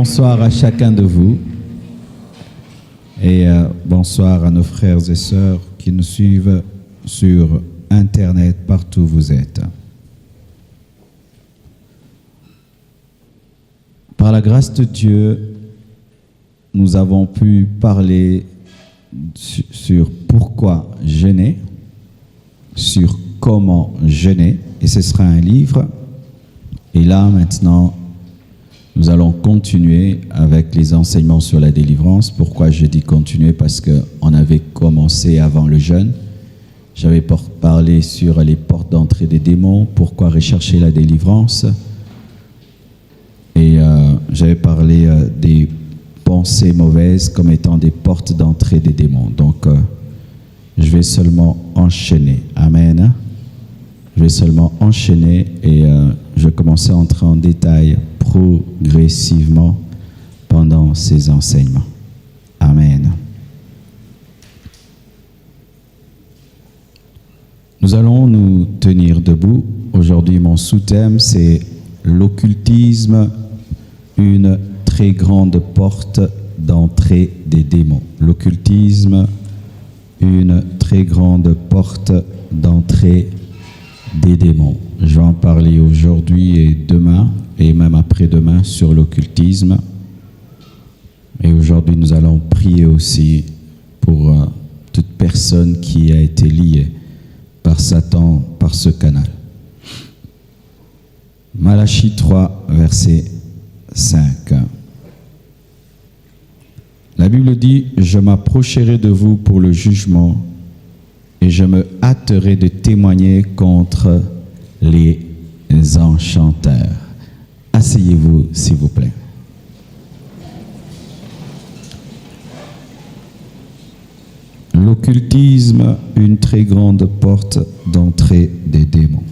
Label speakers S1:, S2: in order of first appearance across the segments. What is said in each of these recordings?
S1: bonsoir à chacun de vous et bonsoir à nos frères et sœurs qui nous suivent sur Internet partout où vous êtes. Par la grâce de Dieu, nous avons pu parler sur pourquoi jeûner, sur comment jeûner, et ce sera un livre. Et là, maintenant, nous allons continuer avec les enseignements sur la délivrance. Pourquoi je dis continuer? Parce qu'on avait commencé avant le jeûne. J'avais parlé sur les portes d'entrée des démons, pourquoi rechercher la délivrance. Et j'avais parlé des pensées mauvaises comme étant des portes d'entrée des démons. Donc, je vais seulement enchaîner. Amen. Je vais seulement enchaîner et je vais commencer à entrer en détail progressivement pendant ces enseignements. Amen. Nous allons nous tenir debout. Aujourd'hui, mon sous-thème, c'est l'occultisme, une très grande porte d'entrée des démons. L'occultisme, une très grande porte d'entrée des démons. Je vais en parler aujourd'hui et demain, et même après-demain, sur l'occultisme. Et aujourd'hui, nous allons prier aussi pour toute personne qui a été liée par Satan, par ce canal. Malachie 3, verset 5. La Bible dit « Je m'approcherai de vous pour le jugement et je me hâterai de témoigner contre les enchanteurs. » Asseyez-vous, s'il vous plaît. L'occultisme, une très grande porte d'entrée des démons.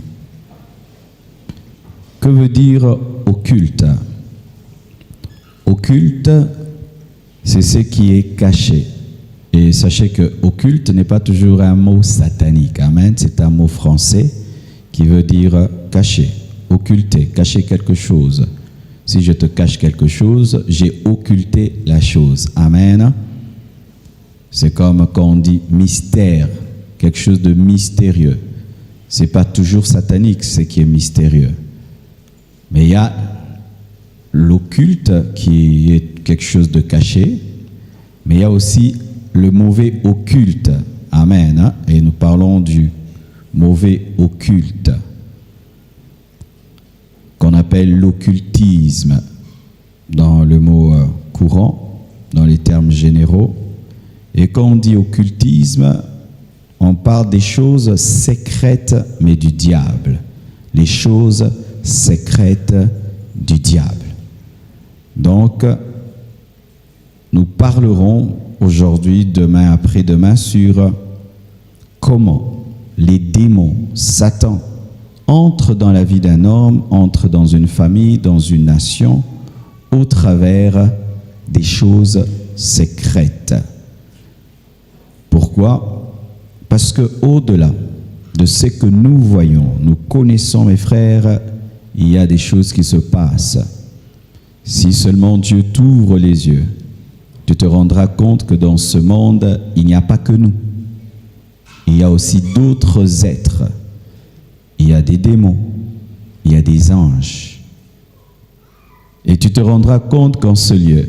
S1: Que veut dire occulte? Occulte, c'est ce qui est caché. Et sachez que occulte n'est pas toujours un mot satanique. Amen. C'est un mot français qui veut dire cacher, occulter, cacher quelque chose. Si je te cache quelque chose, j'ai occulté la chose. Amen. C'est comme quand on dit mystère, quelque chose de mystérieux. C'est pas toujours satanique ce qui est mystérieux. Mais il y a l'occulte qui est quelque chose de caché, mais il y a aussi le mauvais occulte. Amen. Et nous parlons du mauvais occulte, qu'on appelle l'occultisme dans le mot courant, dans les termes généraux. Et quand on dit occultisme, on parle des choses secrètes, mais du diable. Les choses secrètes du diable. Donc, nous parlerons aujourd'hui, demain, après-demain, sur comment les démons, Satan, entrent dans la vie d'un homme, entrent dans une famille, dans une nation, au travers des choses secrètes. Pourquoi? Parce qu'au-delà de ce que nous voyons, nous connaissons, mes frères, il y a des choses qui se passent. Si seulement Dieu t'ouvre les yeux, tu te rendras compte que dans ce monde, il n'y a pas que nous. Il y a aussi d'autres êtres. Il y a des démons, il y a des anges. Et tu te rendras compte qu'en ce lieu,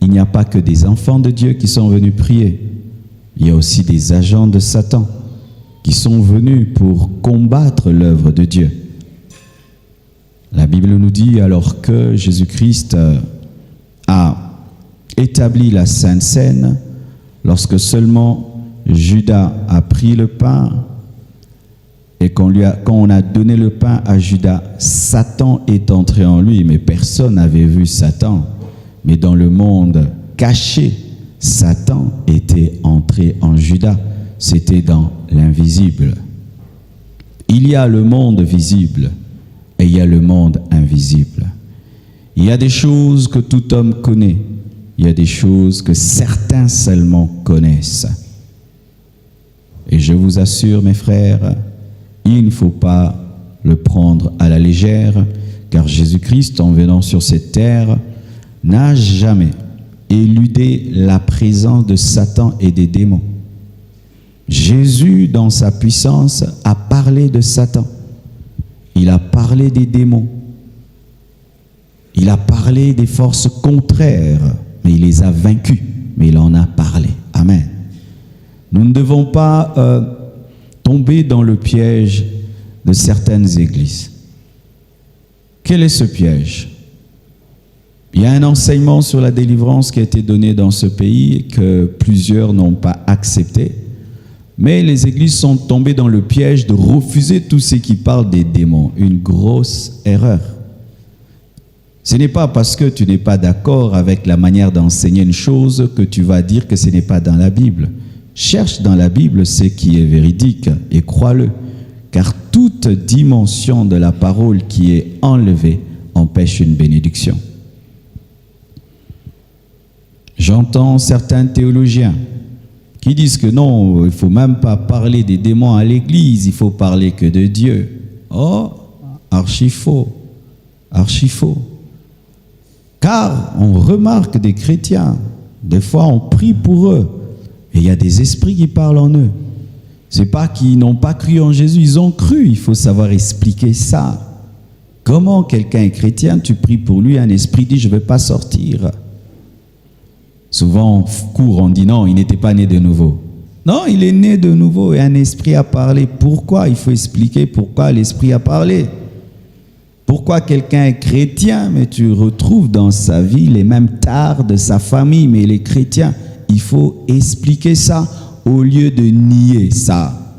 S1: il n'y a pas que des enfants de Dieu qui sont venus prier. Il y a aussi des agents de Satan qui sont venus pour combattre l'œuvre de Dieu. La Bible nous dit, alors que Jésus-Christ a établi la Sainte Seine, lorsque seulement Judas a pris le pain, et quand on a donné le pain à Judas, Satan est entré en lui, mais personne n'avait vu Satan. Mais dans le monde caché, Satan était entré en Judas. C'était dans l'invisible. Il y a le monde visible et il y a le monde invisible. Il y a des choses que tout homme connaît. Il y a des choses que certains seulement connaissent. Et je vous assure, mes frères, il ne faut pas le prendre à la légère, car Jésus-Christ, en venant sur cette terre, n'a jamais éludé la présence de Satan et des démons. Jésus, dans sa puissance, a parlé de Satan. Il a parlé des démons. Il a parlé des forces contraires, mais il les a vaincus. Mais il en a parlé. Amen. Nous ne devons pas tomber dans le piège de certaines églises. Quel est ce piège? Il y a un enseignement sur la délivrance qui a été donné dans ce pays que plusieurs n'ont pas accepté. Mais les églises sont tombées dans le piège de refuser tout ce qui parle des démons. Une grosse erreur. Ce n'est pas parce que tu n'es pas d'accord avec la manière d'enseigner une chose que tu vas dire que ce n'est pas dans la Bible. Cherche dans la Bible ce qui est véridique et crois-le. Car toute dimension de la parole qui est enlevée empêche une bénédiction. J'entends certains théologiens qui disent que non, il ne faut même pas parler des démons à l'église, il faut parler que de Dieu. Oh, archi faux, archi faux. Car on remarque des chrétiens, des fois on prie pour eux, et il y a des esprits qui parlent en eux. Ce n'est pas qu'ils n'ont pas cru en Jésus, ils ont cru, il faut savoir expliquer ça. Comment quelqu'un est chrétien, tu pries pour lui, un esprit dit « je ne vais pas sortir ». Souvent, on court, on dit non, il n'était pas né de nouveau. Non, il est né de nouveau et un esprit a parlé. Pourquoi? Il faut expliquer pourquoi l'esprit a parlé. Pourquoi quelqu'un est chrétien, mais tu retrouves dans sa vie les mêmes tares de sa famille, mais les chrétiens, il faut expliquer ça au lieu de nier ça.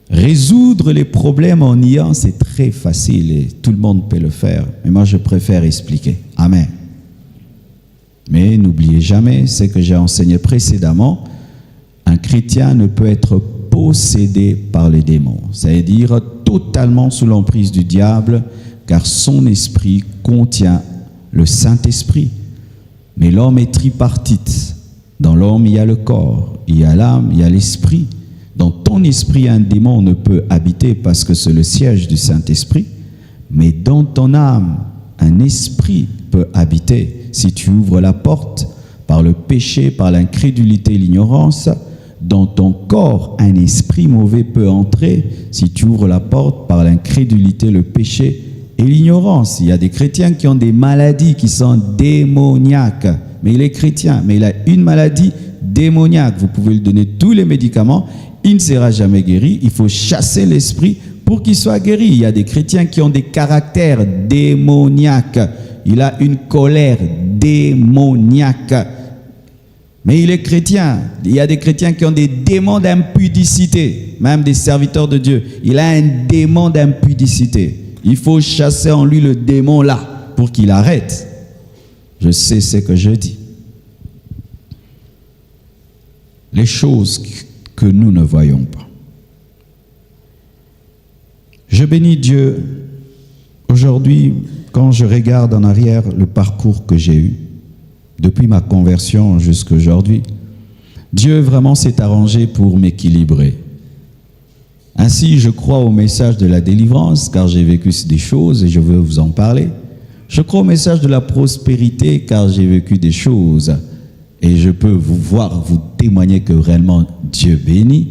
S1: Résoudre les problèmes en niant, c'est très facile et tout le monde peut le faire. Mais moi, je préfère expliquer. Amen. Mais n'oubliez jamais ce que j'ai enseigné précédemment, un chrétien ne peut être possédé par les démons, c'est-à-dire totalement sous l'emprise du diable, car son esprit contient le Saint-Esprit. Mais l'homme est tripartite. Dans l'homme, il y a le corps, il y a l'âme, il y a l'esprit. Dans ton esprit, un démon ne peut habiter parce que c'est le siège du Saint-Esprit, mais dans ton âme, un esprit peut habiter. Si tu ouvres la porte par le péché, par l'incrédulité et l'ignorance, dans ton corps, un esprit mauvais peut entrer si tu ouvres la porte par l'incrédulité, le péché et l'ignorance. Il y a des chrétiens qui ont des maladies qui sont démoniaques. Mais il est chrétien, mais il a une maladie démoniaque. Vous pouvez lui donner tous les médicaments, il ne sera jamais guéri. Il faut chasser l'esprit pour qu'il soit guéri. Il y a des chrétiens qui ont des caractères démoniaques. Il a une colère démoniaque. Mais il est chrétien. Il y a des chrétiens qui ont des démons d'impudicité, même des serviteurs de Dieu. Il a un démon d'impudicité. Il faut chasser en lui le démon là pour qu'il arrête. Je sais ce que je dis. Les choses que nous ne voyons pas. Je bénis Dieu aujourd'hui. Quand je regarde en arrière le parcours que j'ai eu, depuis ma conversion jusqu'à aujourd'hui, Dieu vraiment s'est arrangé pour m'équilibrer. Ainsi, je crois au message de la délivrance, car j'ai vécu des choses et je veux vous en parler. Je crois au message de la prospérité, car j'ai vécu des choses et je peux vous témoigner que réellement Dieu bénit.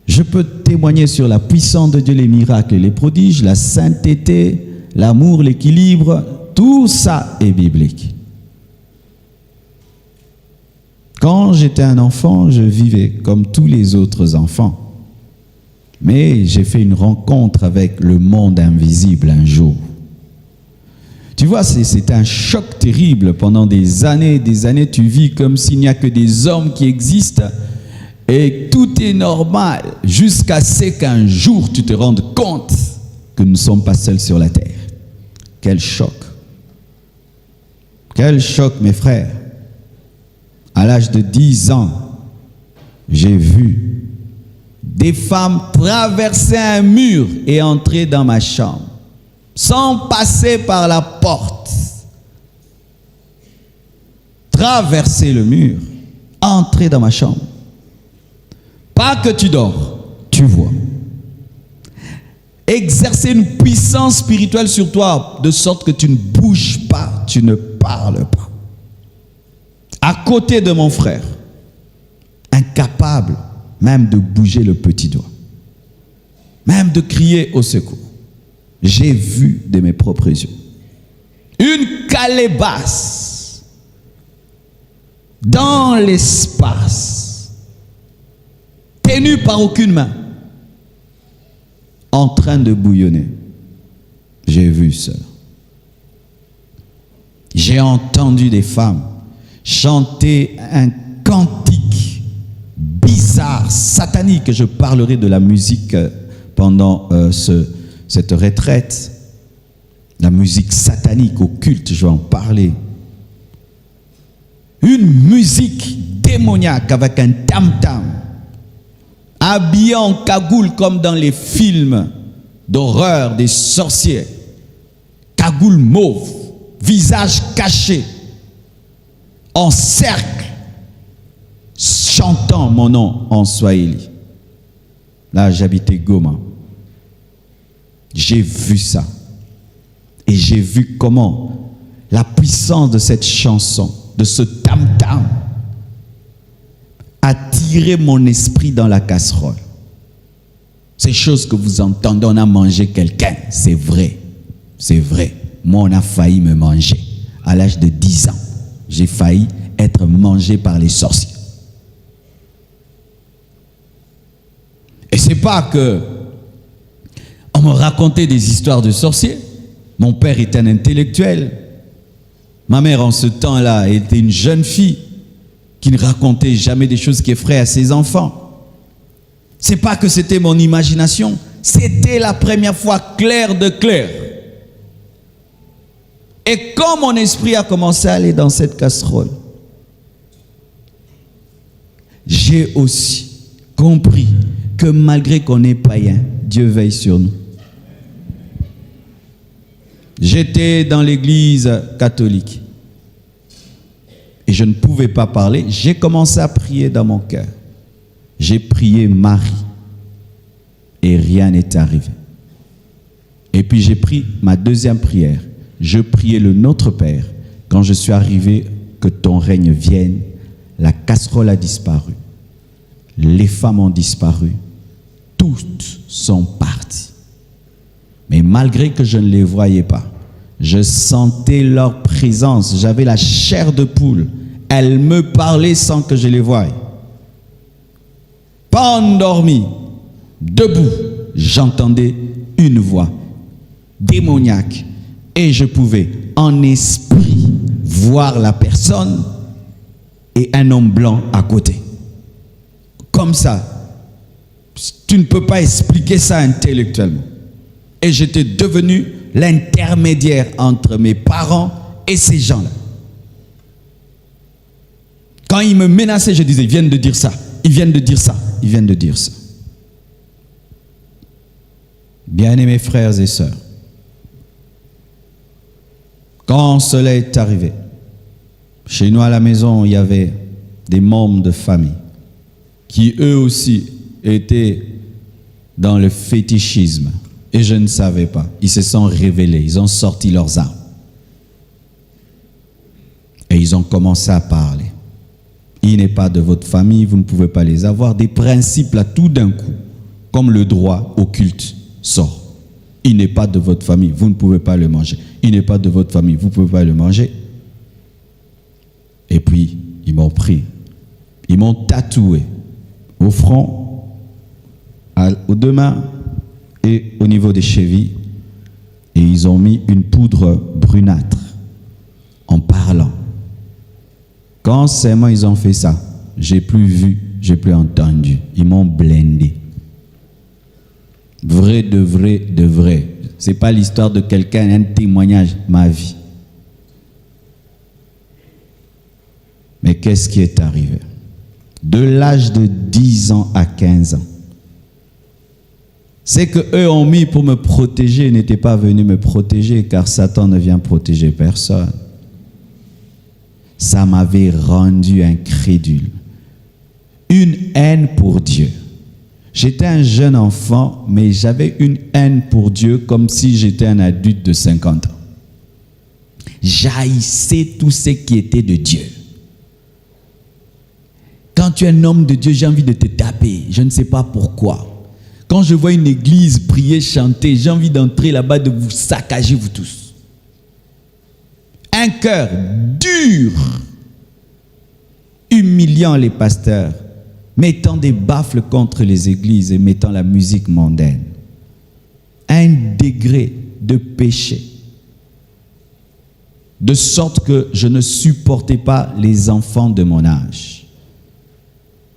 S1: Je peux témoigner sur la puissance de Dieu, les miracles et les prodiges, la sainteté, l'amour, l'équilibre, tout ça est biblique. Quand j'étais un enfant, je vivais comme tous les autres enfants. Mais j'ai fait une rencontre avec le monde invisible un jour. Tu vois, c'est un choc terrible. Pendant des années, tu vis comme s'il n'y a que des hommes qui existent et tout est normal jusqu'à ce qu'un jour tu te rendes compte que nous ne sommes pas seuls sur la terre. Quel choc! Quel choc, mes frères! À l'âge de 10 ans, j'ai vu des femmes traverser un mur et entrer dans ma chambre, sans passer par la porte. Traverser le mur, entrer dans ma chambre. Pas que tu dors, tu vois. Exercer une puissance spirituelle sur toi, de sorte que tu ne bouges pas. tu ne parles pas. À côté de mon frère, incapable même de bouger le petit doigt, même de crier au secours. J'ai vu de mes propres yeux une calebasse dans l'espace, tenue par aucune main, en train de bouillonner. J'ai vu cela. J'ai entendu des femmes chanter un cantique bizarre, satanique. Je parlerai de la musique pendant cette retraite. La musique satanique, occulte, je vais en parler. Une musique démoniaque avec un tam-tam, habillé en cagoule comme dans les films d'horreur des sorciers. Cagoule mauve, visage caché, en cercle, chantant mon nom en swahili. Là, j'habitais Goma. J'ai vu ça. Et j'ai vu comment la puissance de cette chanson, de ce tam-tam, a tiré mon esprit dans la casserole. Ces choses que vous entendez, on a mangé quelqu'un, c'est vrai. C'est vrai. Moi, on a failli me manger. À l'âge de 10 ans, j'ai failli être mangé par les sorciers. Et c'est pas que on me racontait des histoires de sorciers. Mon père était un intellectuel. Ma mère, en ce temps-là, était une jeune fille qui ne racontait jamais des choses qui effraient à ses enfants. C'est pas que c'était mon imagination, c'était la première fois clair de clair. Et quand mon esprit a commencé à aller dans cette casserole, j'ai aussi compris que malgré qu'on est païen, Dieu veille sur nous. J'étais dans l'église catholique et je ne pouvais pas parler. J'ai commencé à prier dans mon cœur. J'ai prié Marie et rien n'est arrivé. Et puis j'ai pris ma deuxième prière. Je priais le Notre Père. Quand je suis arrivé, que ton règne vienne, la casserole a disparu. Les femmes ont disparu. Toutes sont parties. Mais malgré que je ne les voyais pas, je sentais leur présence. J'avais la chair de poule. Elles me parlaient sans que je les voie. Pas endormi, debout, j'entendais une voix démoniaque. Et je pouvais, en esprit, voir la personne et un homme blanc à côté. Comme ça. Tu ne peux pas expliquer ça intellectuellement. Et j'étais devenu l'intermédiaire entre mes parents et ces gens-là. Quand ils me menaçaient, je disais, ils viennent de dire ça, ils viennent de dire ça, ils viennent de dire ça. Bien-aimés frères et sœurs, quand cela est arrivé, chez nous à la maison, il y avait des membres de famille qui eux aussi étaient dans le fétichisme. Et je ne savais pas. Ils se sont révélés. Ils ont sorti leurs armes. Et ils ont commencé à parler. Il n'est pas de votre famille, vous ne pouvez pas les avoir. Des principes là, tout d'un coup, comme le droit occulte sort. Il n'est pas de votre famille, vous ne pouvez pas le manger. Il n'est pas de votre famille, vous ne pouvez pas le manger. Et puis, ils m'ont pris. Ils m'ont tatoué au front, aux deux mains, et au niveau des chevilles, et ils ont mis une poudre brunâtre en parlant. Quand seulement ils ont fait ça, j'ai plus vu, j'ai plus entendu. Ils m'ont blindé. Vrai de vrai de vrai. C'est pas l'histoire de quelqu'un, un témoignage, ma vie. Mais qu'est-ce qui est arrivé? De l'âge de 10 ans à 15 ans, c'est qu'eux ont mis pour me protéger, n'étaient pas venus me protéger, car Satan ne vient protéger personne. Ça m'avait rendu incrédule. Une haine pour Dieu. J'étais un jeune enfant, mais j'avais une haine pour Dieu comme si j'étais un adulte de 50 ans. J'haïssais tout ce qui était de Dieu. Quand tu es un homme de Dieu, j'ai envie de te taper. Je ne sais pas pourquoi. Quand je vois une église prier, chanter, j'ai envie d'entrer là-bas, de vous saccager, vous tous. Un cœur dur, humiliant les pasteurs, mettant des baffles contre les églises et mettant la musique mondaine. Un degré de péché. De sorte que je ne supportais pas les enfants de mon âge.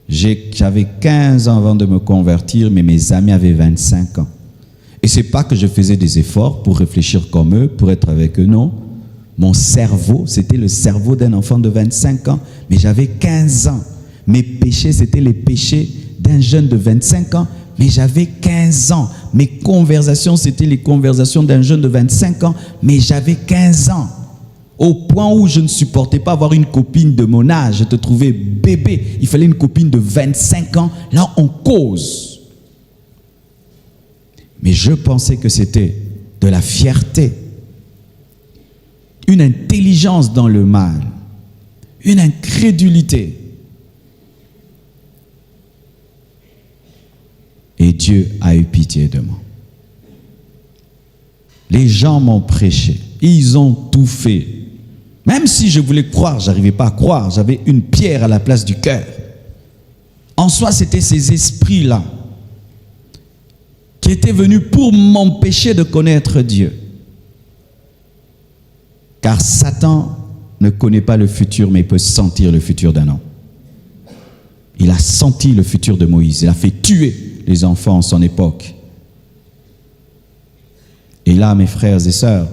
S1: J'avais 15 ans avant de me convertir, mais mes amis avaient 25 ans. Et ce n'est pas que je faisais des efforts pour réfléchir comme eux, pour être avec eux, non. Mon cerveau, c'était le cerveau d'un enfant de 25 ans, mais j'avais 15 ans. Mes péchés, c'était les péchés d'un jeune de 25 ans, mais j'avais 15 ans. Mes conversations, c'était les conversations d'un jeune de 25 ans, mais j'avais 15 ans. Au point où je ne supportais pas avoir une copine de mon âge. Je te trouvais bébé. Il fallait une copine de 25 ans. Là, on cause. Mais je pensais que c'était de la fierté. Une intelligence dans le mal. Une incrédulité. Et Dieu a eu pitié de moi. Les gens m'ont prêché. Ils ont tout fait. Même si je voulais croire, je n'arrivais pas à croire. J'avais une pierre à la place du cœur. En soi, c'était ces esprits-là qui étaient venus pour m'empêcher de connaître Dieu. Car Satan ne connaît pas le futur, mais il peut sentir le futur d'un homme. Il a senti le futur de Moïse. Il a fait tuer les enfants en son époque. Et là, mes frères et sœurs,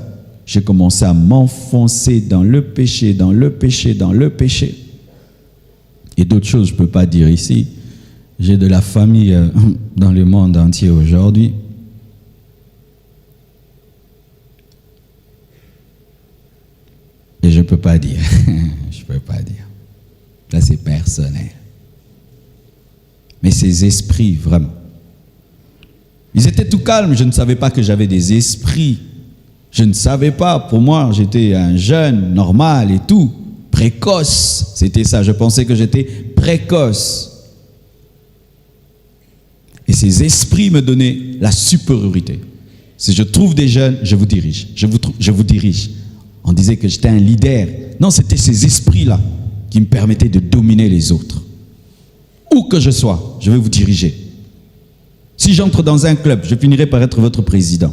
S1: j'ai commencé à m'enfoncer dans le péché, dans le péché, dans le péché. Et d'autres choses, je ne peux pas dire ici. J'ai de la famille dans le monde entier aujourd'hui. Et je ne peux pas dire. Je ne peux pas dire. Là, c'est personnel. Mais ces esprits, vraiment. Ils étaient tout calmes. Je ne savais pas que j'avais des esprits. Je ne savais pas. Pour moi, j'étais un jeune, normal et tout. Précoce. C'était ça. Je pensais que j'étais précoce. Et ces esprits me donnaient la supériorité. Si je trouve des jeunes, je vous dirige. Je vous dirige. On disait que j'étais un leader. Non, c'était ces esprits-là qui me permettaient de dominer les autres. Où que je sois, je vais vous diriger. Si j'entre dans un club, je finirai par être votre président.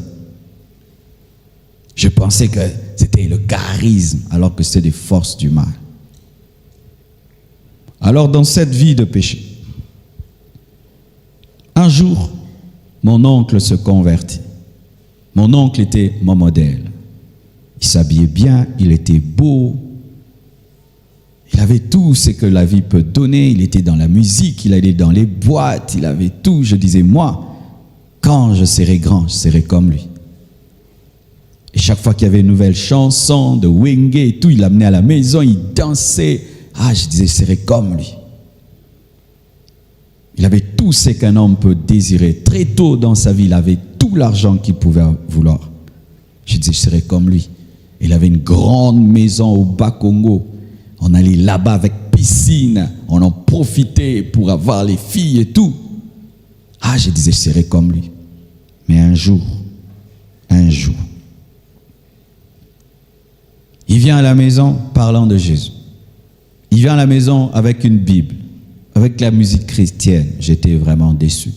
S1: Je pensais que c'était le charisme, alors que c'est des forces du mal. Alors, dans cette vie de péché, un jour, mon oncle se convertit. Mon oncle était mon modèle. Il s'habillait bien, il était beau. Il avait tout ce que la vie peut donner. Il était dans la musique, il allait dans les boîtes, il avait tout. Je disais, moi, quand je serai grand, je serai comme lui. Et chaque fois qu'il y avait une nouvelle chanson de Wenge et tout, il l'amenait à la maison, il dansait. Ah, je disais, je serai comme lui. Il avait tout ce qu'un homme peut désirer. Très tôt dans sa vie, il avait tout l'argent qu'il pouvait vouloir. Je disais, je serai comme lui. Il avait une grande maison au Bas-Congo. On allait là-bas avec piscine. On en profitait pour avoir les filles et tout. Ah, je disais, je serai comme lui. Mais un jour, il vient à la maison parlant de Jésus. Il vient à la maison avec une Bible, avec la musique chrétienne. J'étais vraiment déçu.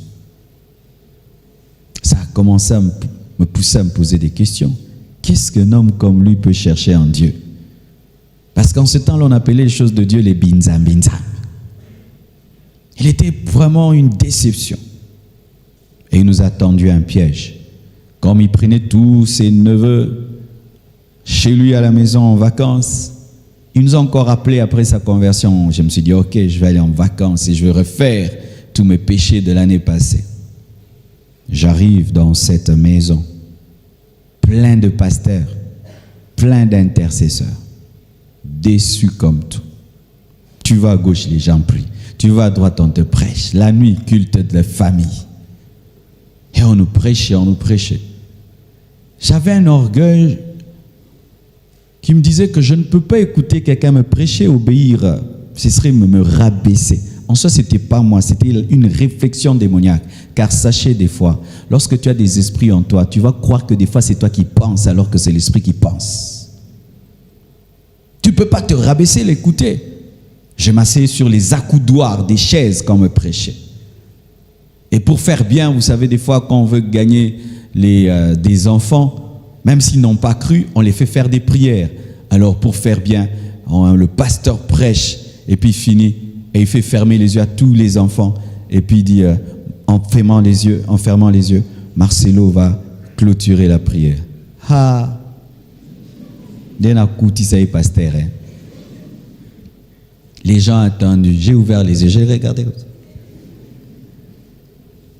S1: Ça a commencé à me pousser à me poser des questions. Qu'est-ce qu'un homme comme lui peut chercher en Dieu? Parce qu'en ce temps-là, on appelait les choses de Dieu les binzam binzam. Il était vraiment une déception. Et il nous a tendu un piège. Comme il prenait tous ses neveux chez lui à la maison en vacances, il nous a encore appelé après sa conversion. Je me suis dit, ok, je vais aller en vacances et je vais refaire tous mes péchés de l'année passée. J'arrive dans cette maison, plein de pasteurs, plein d'intercesseurs, déçus comme tout. Tu vas à gauche, les gens prient. Tu vas à droite, on te prêche. La nuit, culte de la famille. Et on nous prêchait, on nous prêchait. J'avais un orgueil qui me disait que je ne peux pas écouter quelqu'un me prêcher, obéir, ce serait me rabaisser. En soi, ce n'était pas moi, c'était une réflexion démoniaque. Car sachez des fois, lorsque tu as des esprits en toi, tu vas croire que des fois c'est toi qui penses alors que c'est l'esprit qui pense. Tu ne peux pas te rabaisser, l'écouter. Je m'asseyais sur les accoudoirs des chaises quand on me prêchait. Et pour faire bien, vous savez, des fois quand on veut gagner des enfants, même s'ils n'ont pas cru, on les fait faire des prières. Alors pour faire bien, le pasteur prêche et puis finit. Et il fait fermer les yeux à tous les enfants. Et puis il dit, en fermant les yeux, Marcelo va clôturer la prière. Ah! Pasteur. Les gens ont attendu. J'ai ouvert les yeux, j'ai regardé.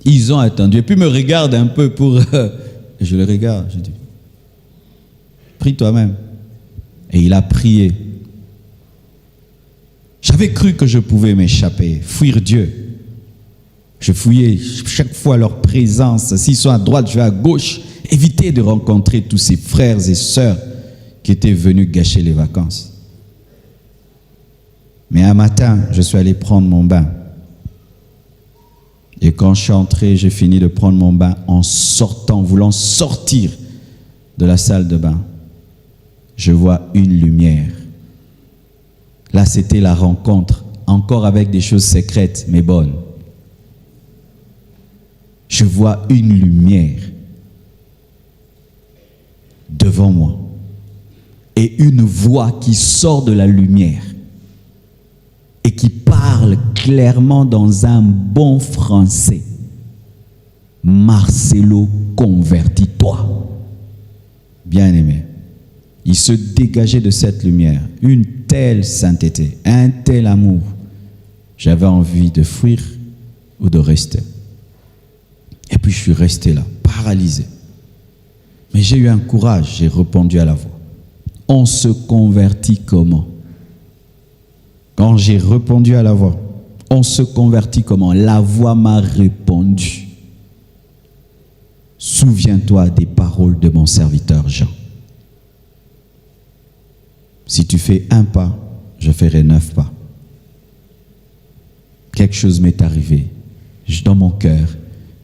S1: Ils ont attendu. Et puis me regardent un peu pour... je le regarde, je dis, prie toi-même. Et il a prié. J'avais cru que je pouvais m'échapper, fuir Dieu. Je fouillais chaque fois leur présence. S'ils sont à droite, je vais à gauche. Éviter de rencontrer tous ces frères et sœurs qui étaient venus gâcher les vacances. Mais un matin, je suis allé prendre mon bain. Et quand je suis entré, j'ai fini de prendre mon bain en sortant, voulant sortir de la salle de bain. Je vois une lumière. Là, c'était la rencontre, encore avec des choses secrètes, mais bonnes. Je vois une lumière devant moi et une voix qui sort de la lumière et qui parle clairement dans un bon français. Marcelo, convertis-toi. Bien-aimé. Il se dégageait de cette lumière, une telle sainteté, un tel amour. J'avais envie de fuir ou de rester. Et puis je suis resté là, paralysé. Mais j'ai eu un courage, j'ai répondu à la voix. On se convertit comment? Quand j'ai répondu à la voix, on se convertit comment? La voix m'a répondu. Souviens-toi des paroles de mon serviteur Jean. Si tu fais un pas, je ferai 9 pas. Quelque chose m'est arrivé. Dans mon cœur,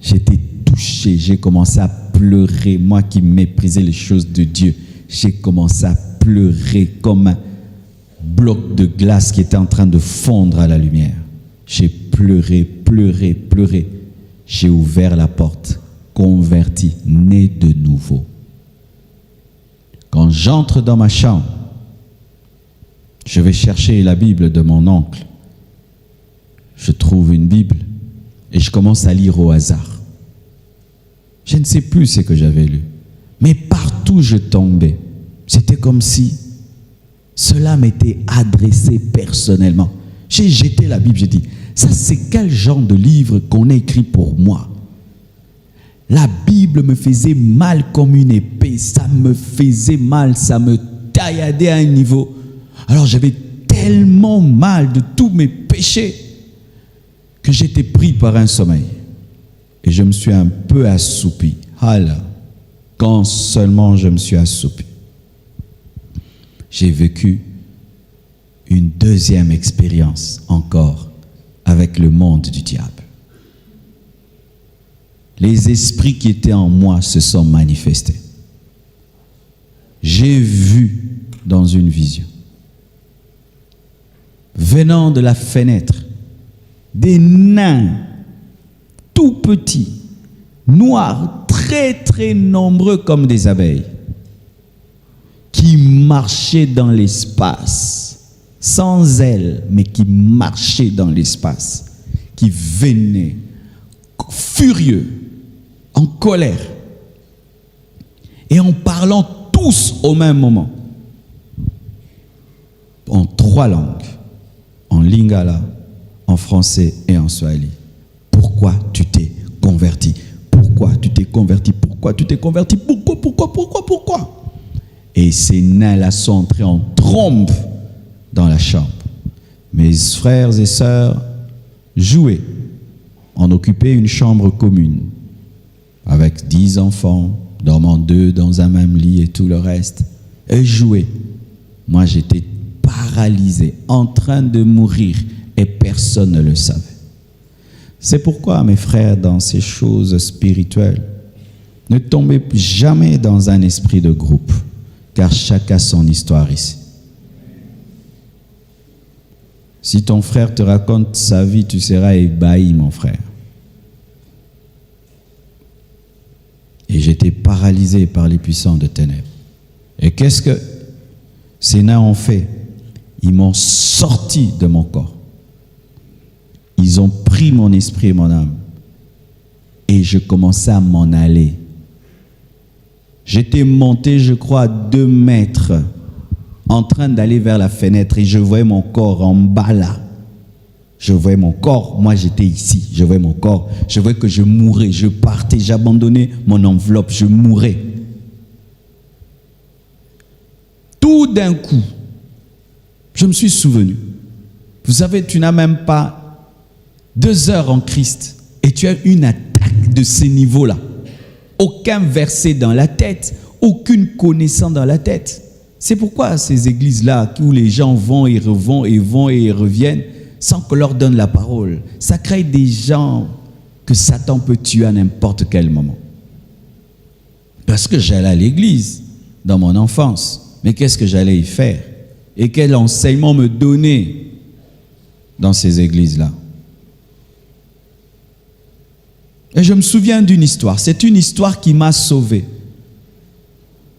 S1: j'étais touché. J'ai commencé à pleurer. Moi qui méprisais les choses de Dieu, j'ai commencé à pleurer comme un bloc de glace qui était en train de fondre à la lumière. J'ai pleuré, pleuré, pleuré. J'ai ouvert la porte, converti, né de nouveau. Quand j'entre dans ma chambre, je vais chercher la Bible de mon oncle. Je trouve une Bible et je commence à lire au hasard. Je ne sais plus ce que j'avais lu, mais partout je tombais. C'était comme si cela m'était adressé personnellement. J'ai jeté la Bible, j'ai dit, ça c'est quel genre de livre qu'on a écrit pour moi? La Bible me faisait mal comme une épée, ça me faisait mal, ça me tailladait à un niveau. Alors j'avais tellement mal de tous mes péchés que j'étais pris par un sommeil. Et je me suis un peu assoupi. Quand seulement je me suis assoupi, j'ai vécu une deuxième expérience encore avec le monde du diable. Les esprits qui étaient en moi se sont manifestés. J'ai vu dans une vision, venant de la fenêtre, des nains tout petits, noirs, très très nombreux comme des abeilles, qui marchaient dans l'espace, sans ailes, mais qui marchaient dans l'espace, qui venaient furieux, en colère, et en parlant tous au même moment, en 3 langues, en lingala, en français et en swahili. Pourquoi tu t'es converti? Pourquoi tu t'es converti? Pourquoi tu t'es converti? Pourquoi? Et ces nains-là sont entrés en trombe dans la chambre. Mes frères et sœurs jouaient. On occupait une chambre commune avec 10 enfants, dormant 2 dans un même lit et tout le reste. Et jouaient. Moi, j'étais paralysé, en train de mourir, et personne ne le savait. C'est pourquoi, mes frères, dans ces choses spirituelles, ne tombez jamais dans un esprit de groupe, car chacun a son histoire ici. Si ton frère te raconte sa vie, tu seras ébahi, mon frère. Et j'étais paralysé par les puissants de ténèbres. Et qu'est-ce que ces nains ont fait? Ils m'ont sorti de mon corps. Ils ont pris mon esprit et mon âme. Et je commençais à m'en aller. J'étais monté, je crois, à 2 mètres, en train d'aller vers la fenêtre, et je voyais mon corps en bas là. Je voyais mon corps, moi j'étais ici, je voyais mon corps, je voyais que je mourais, je partais, j'abandonnais mon enveloppe, je mourais. Tout d'un coup, je me suis souvenu. Vous savez, tu n'as même pas 2 heures en Christ et tu as une attaque de ce niveau-là. Aucun verset dans la tête, aucune connaissance dans la tête. C'est pourquoi ces églises-là, où les gens vont et revont et vont et reviennent, sans qu'on leur donne la parole, ça crée des gens que Satan peut tuer à n'importe quel moment. Parce que j'allais à l'église dans mon enfance, mais qu'est-ce que j'allais y faire? Et quel enseignement me donner dans ces églises-là? Et je me souviens d'une histoire. C'est une histoire qui m'a sauvé.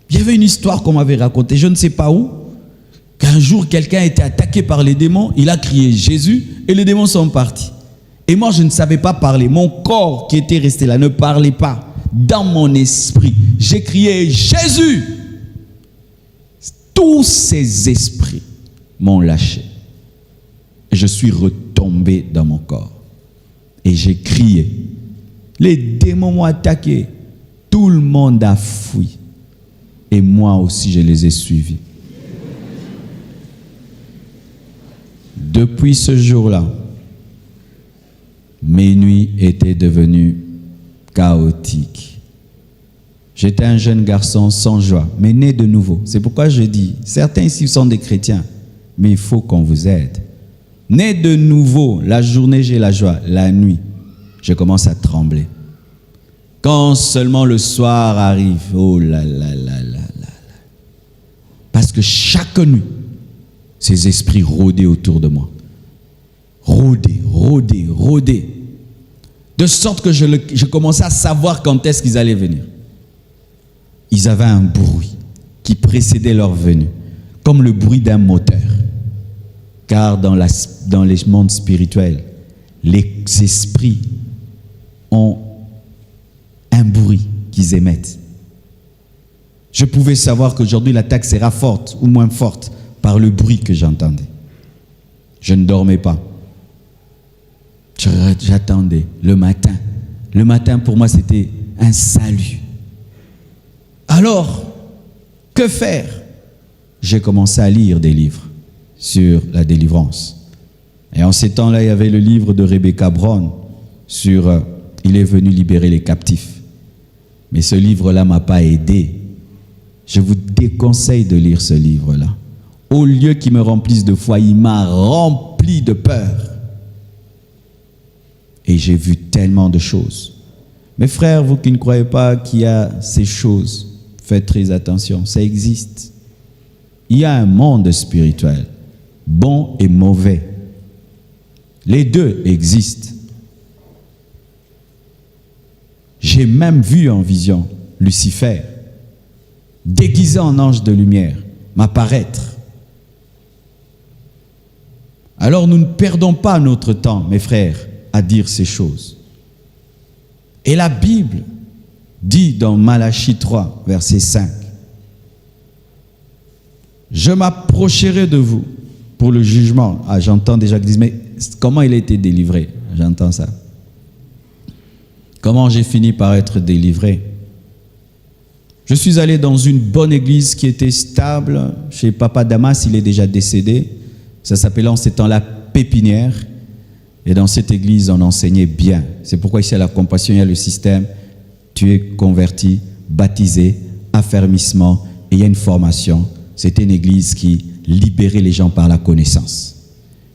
S1: Il y avait une histoire qu'on m'avait racontée, je ne sais pas où, qu'un jour quelqu'un était attaqué par les démons, il a crié Jésus et les démons sont partis. Et moi je ne savais pas parler, mon corps qui était resté là ne parlait pas. Dans mon esprit, j'ai crié Jésus. Tous ces esprits m'ont lâché. Et je suis retombé dans mon corps. Et j'ai crié. Les démons m'ont attaqué. Tout le monde a fui. Et moi aussi, je les ai suivis. Depuis ce jour-là, mes nuits étaient devenues chaotiques. J'étais un jeune garçon sans joie, mais né de nouveau. C'est pourquoi je dis, certains ici sont des chrétiens, mais il faut qu'on vous aide. Né de nouveau, la journée j'ai la joie, la nuit, je commence à trembler. Quand seulement le soir arrive, oh là là là là là. Parce que chaque nuit, ces esprits rôdaient autour de moi. Rôdaient, rôdaient, rôdaient. De sorte que je commençais à savoir quand est-ce qu'ils allaient venir. Ils avaient un bruit qui précédait leur venue, comme le bruit d'un moteur. Car dans les mondes spirituels, les esprits ont un bruit qu'ils émettent. Je pouvais savoir qu'aujourd'hui l'attaque sera forte ou moins forte par le bruit que j'entendais. Je ne dormais pas. J'attendais le matin. Le matin pour moi c'était un salut. Alors, que faire? J'ai commencé à lire des livres sur la délivrance. Et en ces temps-là, il y avait le livre de Rebecca Brown sur « Il est venu libérer les captifs ». Mais ce livre-là ne m'a pas aidé. Je vous déconseille de lire ce livre-là. Au lieu qu'il me remplisse de foi, il m'a rempli de peur. Et j'ai vu tellement de choses. Mes frères, vous qui ne croyez pas qu'il y a ces choses, faites très attention, ça existe. Il y a un monde spirituel, bon et mauvais. Les deux existent. J'ai même vu en vision Lucifer, déguisé en ange de lumière, m'apparaître. Alors nous ne perdons pas notre temps, mes frères, à dire ces choses. Et la Bible dit dans Malachie 3, verset 5, « Je m'approcherai de vous pour le jugement. » Ah, j'entends déjà qu'ils disent, mais comment il a été délivré? J'entends ça. Comment j'ai fini par être délivré? Je suis allé dans une bonne église qui était stable. Chez Papa Damas, il est déjà décédé. Ça s'appelait en ces temps-là Pépinière. Et dans cette église, on enseignait bien. C'est pourquoi ici à la Compassion, il y a le système. Tu es converti, baptisé, affermissement, et il y a une formation. C'était une église qui libérer les gens par la connaissance.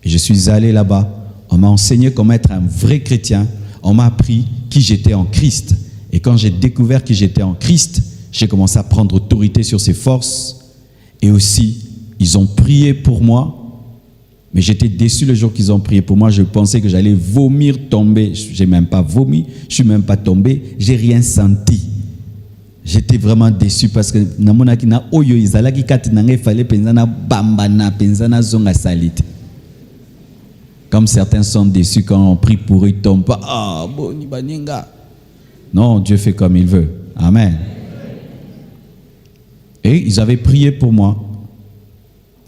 S1: Et je suis allé là-bas, on m'a enseigné comment être un vrai chrétien, on m'a appris qui j'étais en Christ. Et quand j'ai découvert qui j'étais en Christ, j'ai commencé à prendre autorité sur ses forces. Et aussi, ils ont prié pour moi. Mais j'étais déçu le jour qu'ils ont prié pour moi. Je pensais que j'allais vomir, tomber. Je n'ai même pas vomi, je ne suis même pas tombé. Je n'ai rien senti. J'étais vraiment déçu parce que comme certains sont déçus quand on prie pour eux, ils ne tombent pas. Ah, bon, non, Dieu fait comme il veut. Amen. Et ils avaient prié pour moi.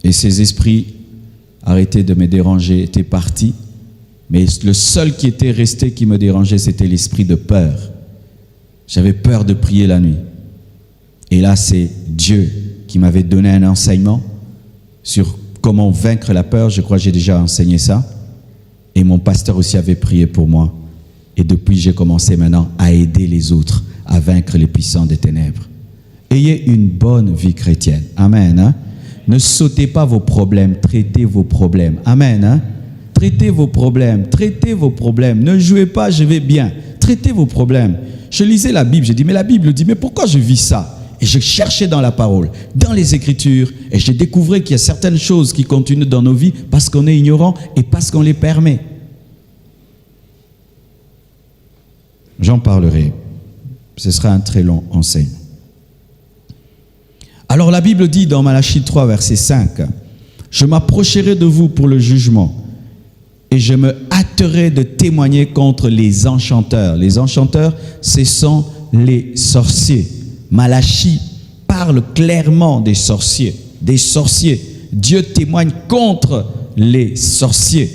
S1: Et ces esprits arrêtaient de me déranger, étaient partis. Mais le seul qui était resté, qui me dérangeait, c'était l'esprit de peur. J'avais peur de prier la nuit. Et là, c'est Dieu qui m'avait donné un enseignement sur comment vaincre la peur. Je crois que j'ai déjà enseigné ça. Et mon pasteur aussi avait prié pour moi. Et depuis, j'ai commencé maintenant à aider les autres à vaincre les puissants des ténèbres. Ayez une bonne vie chrétienne. Amen. Hein? Ne sautez pas vos problèmes, traitez vos problèmes. Amen. Hein? Traitez vos problèmes, traitez vos problèmes. Ne jouez pas, je vais bien. Traitez vos problèmes. Je lisais la Bible, j'ai dit, mais la Bible dit, mais pourquoi je vis ça? Et je cherchais dans la parole, dans les Écritures, et je découvrais qu'il y a certaines choses qui continuent dans nos vies parce qu'on est ignorant et parce qu'on les permet. J'en parlerai. Ce sera un très long enseignement. Alors la Bible dit dans Malachie 3, verset 5, « Je m'approcherai de vous pour le jugement, et je me hâterai de témoigner contre les enchanteurs. » Les enchanteurs, ce sont les sorciers. Malachie parle clairement des sorciers. Des sorciers. Dieu témoigne contre les sorciers.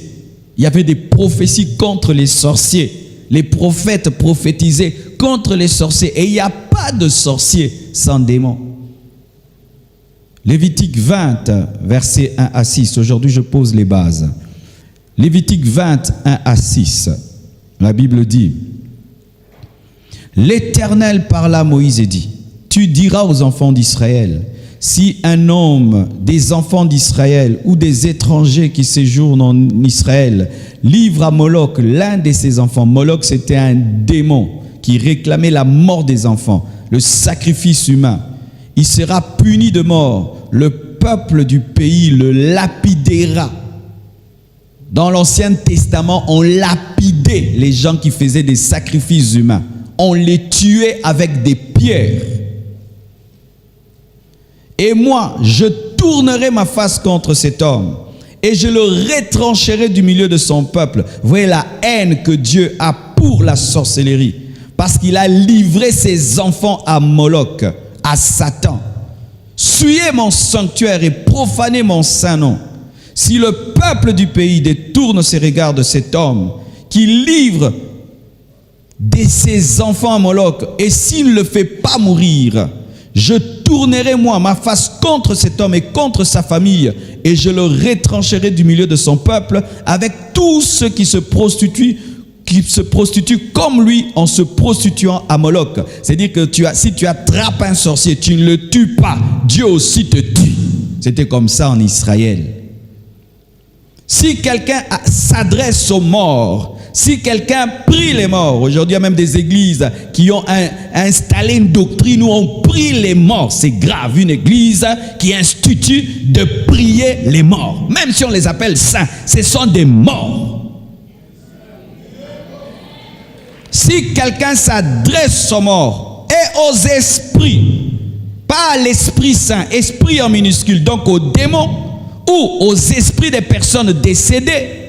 S1: Il y avait des prophéties contre les sorciers. Les prophètes prophétisaient contre les sorciers. Et il n'y a pas de sorcier sans démon. Lévitique 20, versets 1 à 6. Aujourd'hui, je pose les bases. Lévitique 20, 1 à 6. La Bible dit, « L'Éternel parla à Moïse et dit, « Tu diras aux enfants d'Israël, si un homme des enfants d'Israël ou des étrangers qui séjournent en Israël livre à Moloch l'un de ses enfants. » Moloch, c'était un démon qui réclamait la mort des enfants, le sacrifice humain. Il sera puni de mort. Le peuple du pays le lapidera. Dans l'Ancien Testament, on lapidait les gens qui faisaient des sacrifices humains. On les tuait avec des pierres. Et moi, je tournerai ma face contre cet homme et je le retrancherai du milieu de son peuple. Vous voyez la haine que Dieu a pour la sorcellerie. Parce qu'il a livré ses enfants à Moloch, à Satan. Souillez mon sanctuaire et profanez mon saint nom. Si le peuple du pays détourne ses regards de cet homme qui livre de ses enfants à Moloch, et s'il ne le fait pas mourir, je tournerai moi ma face contre cet homme et contre sa famille, et je le retrancherai du milieu de son peuple avec tous ceux qui se prostituent comme lui en se prostituant à Moloch. C'est-à-dire que si tu attrapes un sorcier, tu ne le tues pas, Dieu aussi te tue. C'était comme ça en Israël. Si quelqu'un s'adresse aux morts, si quelqu'un prie les morts, aujourd'hui il y a même des églises qui ont installé une doctrine où on prie les morts. C'est grave, une église qui institue de prier les morts. Même si on les appelle saints, ce sont des morts. Si quelqu'un s'adresse aux morts et aux esprits, pas à l'Esprit Saint, esprit en minuscule, donc aux démons ou aux esprits des personnes décédées,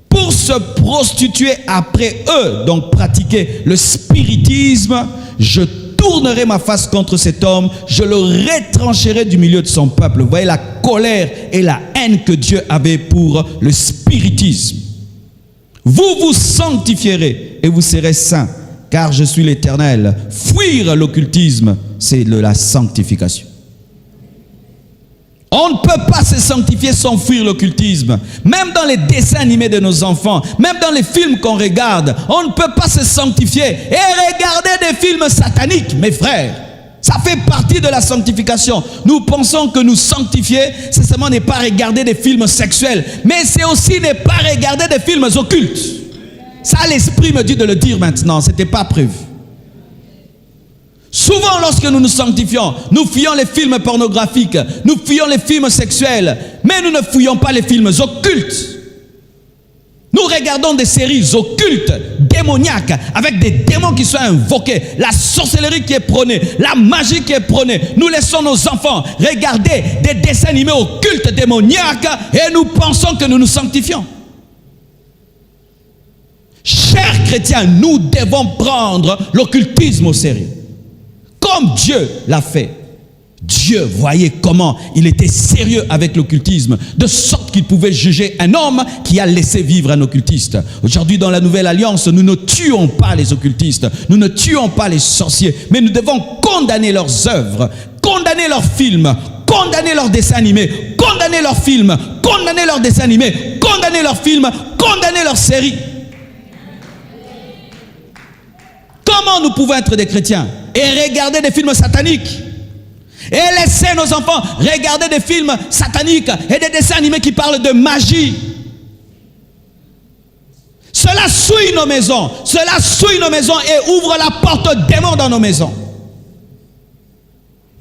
S1: pour se prostituer après eux, donc pratiquer le spiritisme, je tournerai ma face contre cet homme, je le retrancherai du milieu de son peuple. Vous voyez la colère et la haine que Dieu avait pour le spiritisme. Vous vous sanctifierez et vous serez saints, car je suis l'Éternel. Fuir l'occultisme, c'est de la sanctification. On ne peut pas se sanctifier sans fuir l'occultisme. Même dans les dessins animés de nos enfants, même dans les films qu'on regarde, on ne peut pas se sanctifier et regarder des films sataniques, mes frères. Ça Ça fait partie de la sanctification. Nous pensons que nous sanctifier, c'est seulement ne pas regarder des films sexuels, mais c'est aussi ne pas regarder des films occultes. Ça, l'Esprit me dit de le dire maintenant, ce n'était pas prévu. Souvent, lorsque nous nous sanctifions, nous fuyons les films pornographiques, nous fuyons les films sexuels, mais nous ne fuyons pas les films occultes. Nous regardons des séries occultes, démoniaques, avec des démons qui sont invoqués, la sorcellerie qui est prônée, la magie qui est prônée. Nous laissons nos enfants regarder des dessins animés occultes, démoniaques, et nous pensons que nous nous sanctifions. Chers chrétiens, nous devons prendre l'occultisme au sérieux. Comme Dieu l'a fait. Dieu voyait comment il était sérieux avec l'occultisme, de sorte qu'il pouvait juger un homme qui a laissé vivre un occultiste. Aujourd'hui, dans la Nouvelle Alliance, nous ne tuons pas les occultistes, nous ne tuons pas les sorciers, mais nous devons condamner leurs œuvres, condamner leurs films, condamner leurs dessins animés, condamner leurs films, condamner leurs dessins animés, condamner leurs films, condamner leurs séries. Comment nous pouvons être des chrétiens et regarder des films sataniques et laisser nos enfants regarder des films sataniques et des dessins animés qui parlent de magie? Cela souille nos maisons, et ouvre la porte aux démons dans nos maisons.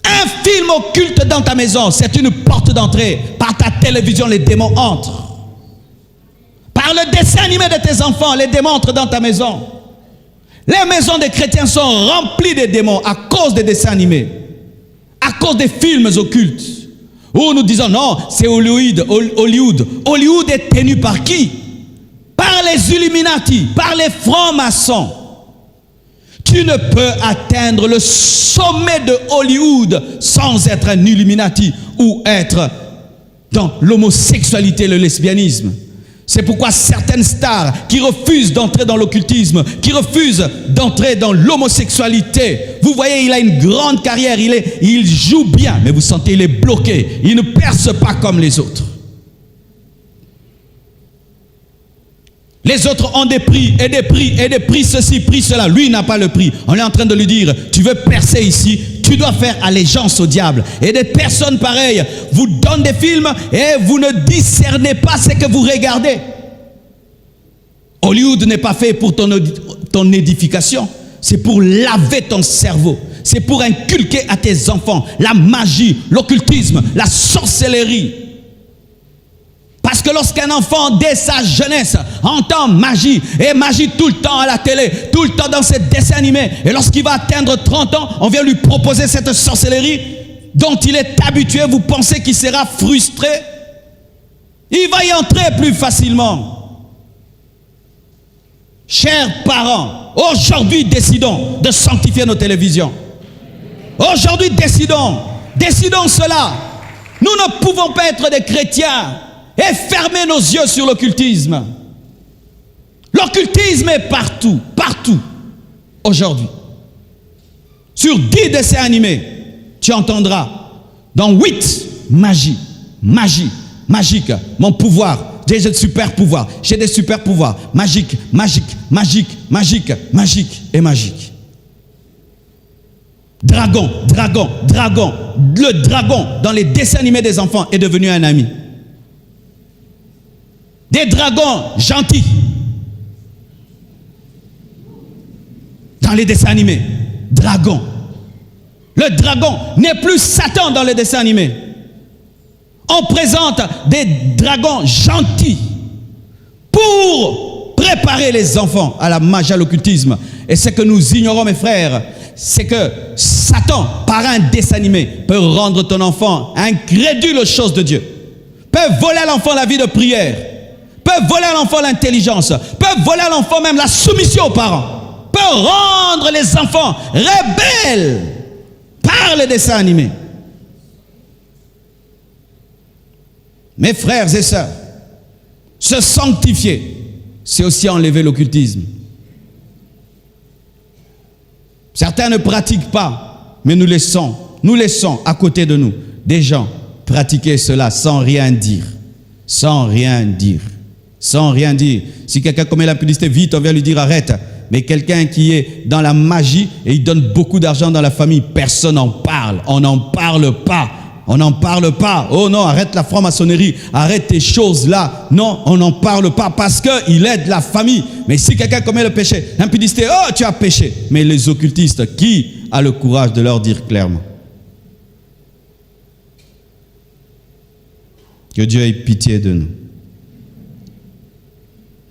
S1: Un film occulte dans ta maison, c'est une porte d'entrée. Par ta télévision, les démons entrent. Par le dessin animé de tes enfants, les démons entrent dans ta maison. Les maisons des chrétiens sont remplies de démons à cause des dessins animés, à cause des films occultes, où nous disons non, c'est Hollywood. Hollywood est tenu par qui? Par les Illuminati, par les francs-maçons. Tu ne peux atteindre le sommet de Hollywood sans être un Illuminati ou être dans l'homosexualité, le lesbianisme. C'est pourquoi certaines stars qui refusent d'entrer dans l'occultisme, qui refusent d'entrer dans l'homosexualité, vous voyez, il a une grande carrière, il joue bien, mais vous sentez, il est bloqué, il ne perce pas comme les autres. Les autres ont des prix, et des prix, et des prix, ceci, prix, cela. Lui n'a pas le prix. On est en train de lui dire, tu veux percer ici, tu dois faire allégeance au diable. Et des personnes pareilles vous donnent des films et vous ne discernez pas ce que vous regardez. Hollywood n'est pas fait pour ton édification. C'est pour laver ton cerveau. C'est pour inculquer à tes enfants la magie, l'occultisme, la sorcellerie. Parce que lorsqu'un enfant, dès sa jeunesse, entend magie, et magie tout le temps à la télé, tout le temps dans ses dessins animés, et lorsqu'il va atteindre 30 ans, on vient lui proposer cette sorcellerie dont il est habitué, vous pensez qu'il sera frustré? Il va y entrer plus facilement. Chers parents, aujourd'hui décidons de sanctifier nos télévisions. Aujourd'hui décidons cela. Nous ne pouvons pas être des chrétiens et fermer nos yeux sur l'occultisme. L'occultisme est partout, partout, aujourd'hui. Sur 10 dessins animés, tu entendras dans 8, magie, magie, magique, mon pouvoir, j'ai des super pouvoirs, magique, magique, magique, magique, magique et magique. Dragon, dragon, dragon. Le dragon dans les dessins animés des enfants est devenu un ami. Des dragons gentils dans les dessins animés. Dragon. Le dragon n'est plus Satan dans les dessins animés. On présente des dragons gentils pour préparer les enfants à la magie, à l'occultisme. Et ce que nous ignorons, mes frères, c'est que Satan, par un dessin animé, peut rendre ton enfant incrédule aux choses de Dieu, peut voler à l'enfant la vie de prière, peut voler à l'enfant l'intelligence, peut voler à l'enfant même la soumission aux parents, peut rendre les enfants rebelles par les dessins animés. Mes frères et sœurs, se sanctifier, c'est aussi enlever l'occultisme. Certains ne pratiquent pas, mais nous laissons à côté de nous des gens pratiquer cela sans rien dire. Sans rien dire. Sans rien dire. Si quelqu'un commet l'impudicité, vite, on vient lui dire arrête. Mais quelqu'un qui est dans la magie et il donne beaucoup d'argent dans la famille, personne n'en parle. On n'en parle pas. On n'en parle pas. Oh non, arrête la franc-maçonnerie, arrête tes choses-là. Non, on n'en parle pas parce qu'il aide la famille. Mais si quelqu'un commet le péché, l'impudicité, oh, tu as péché. Mais les occultistes, qui a le courage de leur dire clairement? Que Dieu ait pitié de nous.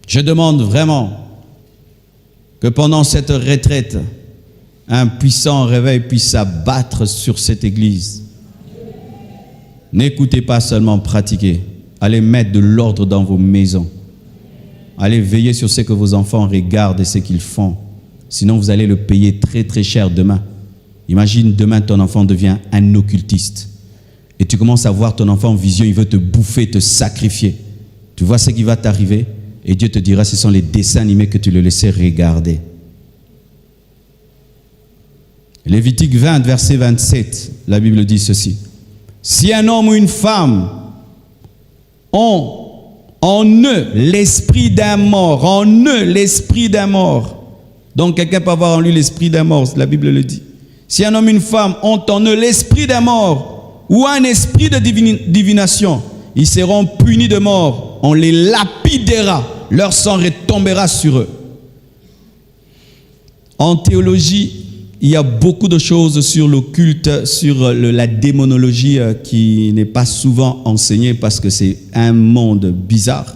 S1: Je demande vraiment que pendant cette retraite, un puissant réveil puisse s'abattre sur cette église. N'écoutez pas seulement pratiquer. Allez mettre de l'ordre dans vos maisons. Allez veiller sur ce que vos enfants regardent et ce qu'ils font. Sinon, vous allez le payer très très cher demain. Imagine demain ton enfant devient un occultiste. Et tu commences à voir ton enfant en vision, il veut te bouffer, te sacrifier. Tu vois ce qui va t'arriver et Dieu te dira, ce sont les dessins animés que tu le laissais regarder. Lévitique 20, verset 27, la Bible dit ceci. Si un homme ou une femme ont en eux l'esprit d'un mort, en eux l'esprit d'un mort, donc quelqu'un peut avoir en lui l'esprit d'un mort, la Bible le dit. Si un homme ou une femme ont en eux l'esprit d'un mort ou un esprit de divination, ils seront punis de mort, on les lapidera, leur sang retombera sur eux. En théologie, il y a beaucoup de choses sur l'occulte, sur la démonologie qui n'est pas souvent enseignée parce que c'est un monde bizarre.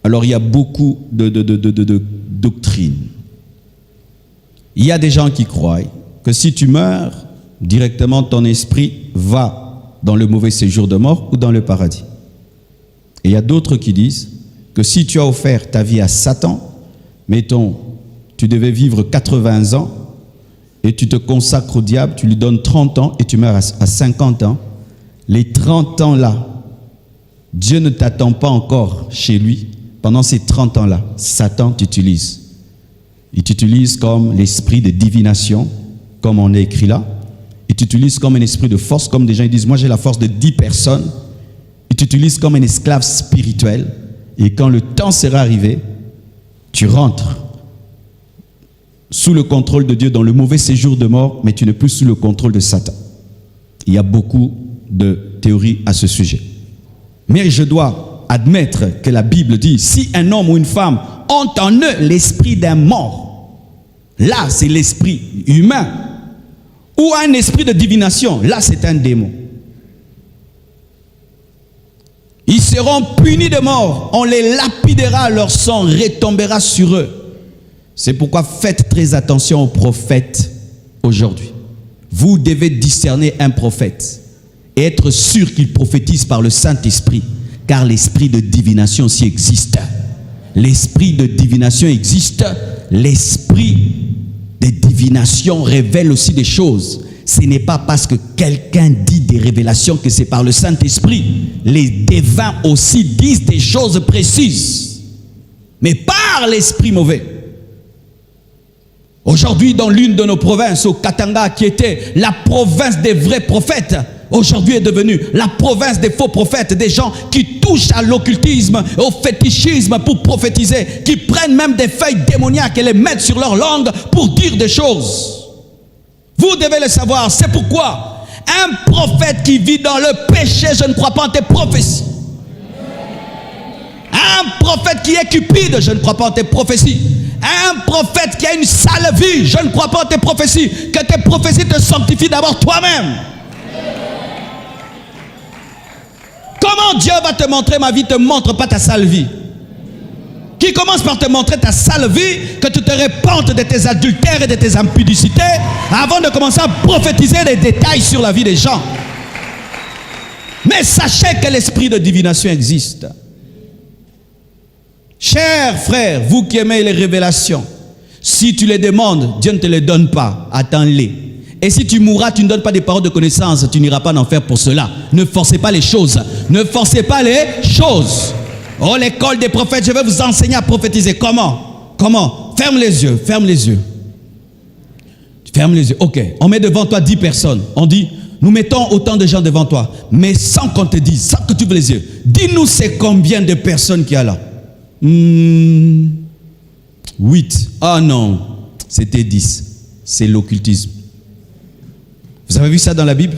S1: Alors il y a beaucoup de doctrines. Il y a des gens qui croient que si tu meurs, directement ton esprit va dans le mauvais séjour de mort ou dans le paradis. Et il y a d'autres qui disent que si tu as offert ta vie à Satan, mettons, tu devais vivre 80 ans et tu te consacres au diable, tu lui donnes 30 ans et tu meurs à 50 ans. Les 30 ans-là, Dieu ne t'attend pas encore chez lui. Pendant ces 30 ans-là, Satan t'utilise. Il t'utilise comme l'esprit de divination, comme on est écrit là. Il t'utilise comme un esprit de force, comme des gens disent, moi j'ai la force de 10 personnes. Il t'utilise comme un esclave spirituel. Et quand le temps sera arrivé, tu rentres sous le contrôle de Dieu dans le mauvais séjour de mort, mais tu n'es plus sous le contrôle de Satan. Il y a beaucoup de théories à ce sujet. Mais je dois admettre que la Bible dit, si un homme ou une femme ont en eux l'esprit d'un mort, là c'est l'esprit humain, ou un esprit de divination, là c'est un démon. Ils seront punis de mort, on les lapidera, leur sang retombera sur eux. C'est pourquoi faites très attention aux prophètes aujourd'hui. Vous devez discerner un prophète et être sûr qu'il prophétise par le Saint-Esprit, car l'esprit de divination aussi existe. L'esprit de divination existe, l'esprit de divination révèle aussi des choses. Ce n'est pas parce que quelqu'un dit des révélations que c'est par le Saint-Esprit. Les devins aussi disent des choses précises, mais par l'esprit mauvais. Aujourd'hui, dans l'une de nos provinces, au Katanga, qui était la province des vrais prophètes, aujourd'hui est devenue la province des faux prophètes, des gens qui touchent à l'occultisme, au fétichisme pour prophétiser, qui prennent même des feuilles démoniaques et les mettent sur leur langue pour dire des choses. Vous devez le savoir, c'est pourquoi un prophète qui vit dans le péché, je ne crois pas en tes prophéties. Un prophète qui est cupide, je ne crois pas en tes prophéties. Un prophète qui a une sale vie, je ne crois pas en tes prophéties. Que tes prophéties te sanctifient d'abord toi-même. Comment Dieu va te montrer ma vie, ne te montre pas ta sale vie? Qui commence par te montrer ta sale vie, que tu te repentes de tes adultères et de tes impudicités, avant de commencer à prophétiser les détails sur la vie des gens. Mais sachez que l'esprit de divination existe. Chers frères, vous qui aimez les révélations, si tu les demandes, Dieu ne te les donne pas, attends-les. Et si tu mourras, tu ne donnes pas des paroles de connaissance, tu n'iras pas en enfer pour cela. Ne forcez pas les choses. Ne forcez pas les choses. Oh, l'école des prophètes, je vais vous enseigner à prophétiser. Comment? Comment? Ferme les yeux, ferme les yeux. Ferme les yeux. Ok, on met devant toi 10 personnes. On dit, nous mettons autant de gens devant toi, mais sans qu'on te dise, sans que tu ouvres les yeux. Dis-nous c'est combien de personnes qu'il y a là. 8. Ah non, c'était 10. C'est l'occultisme. Vous avez vu ça dans la Bible?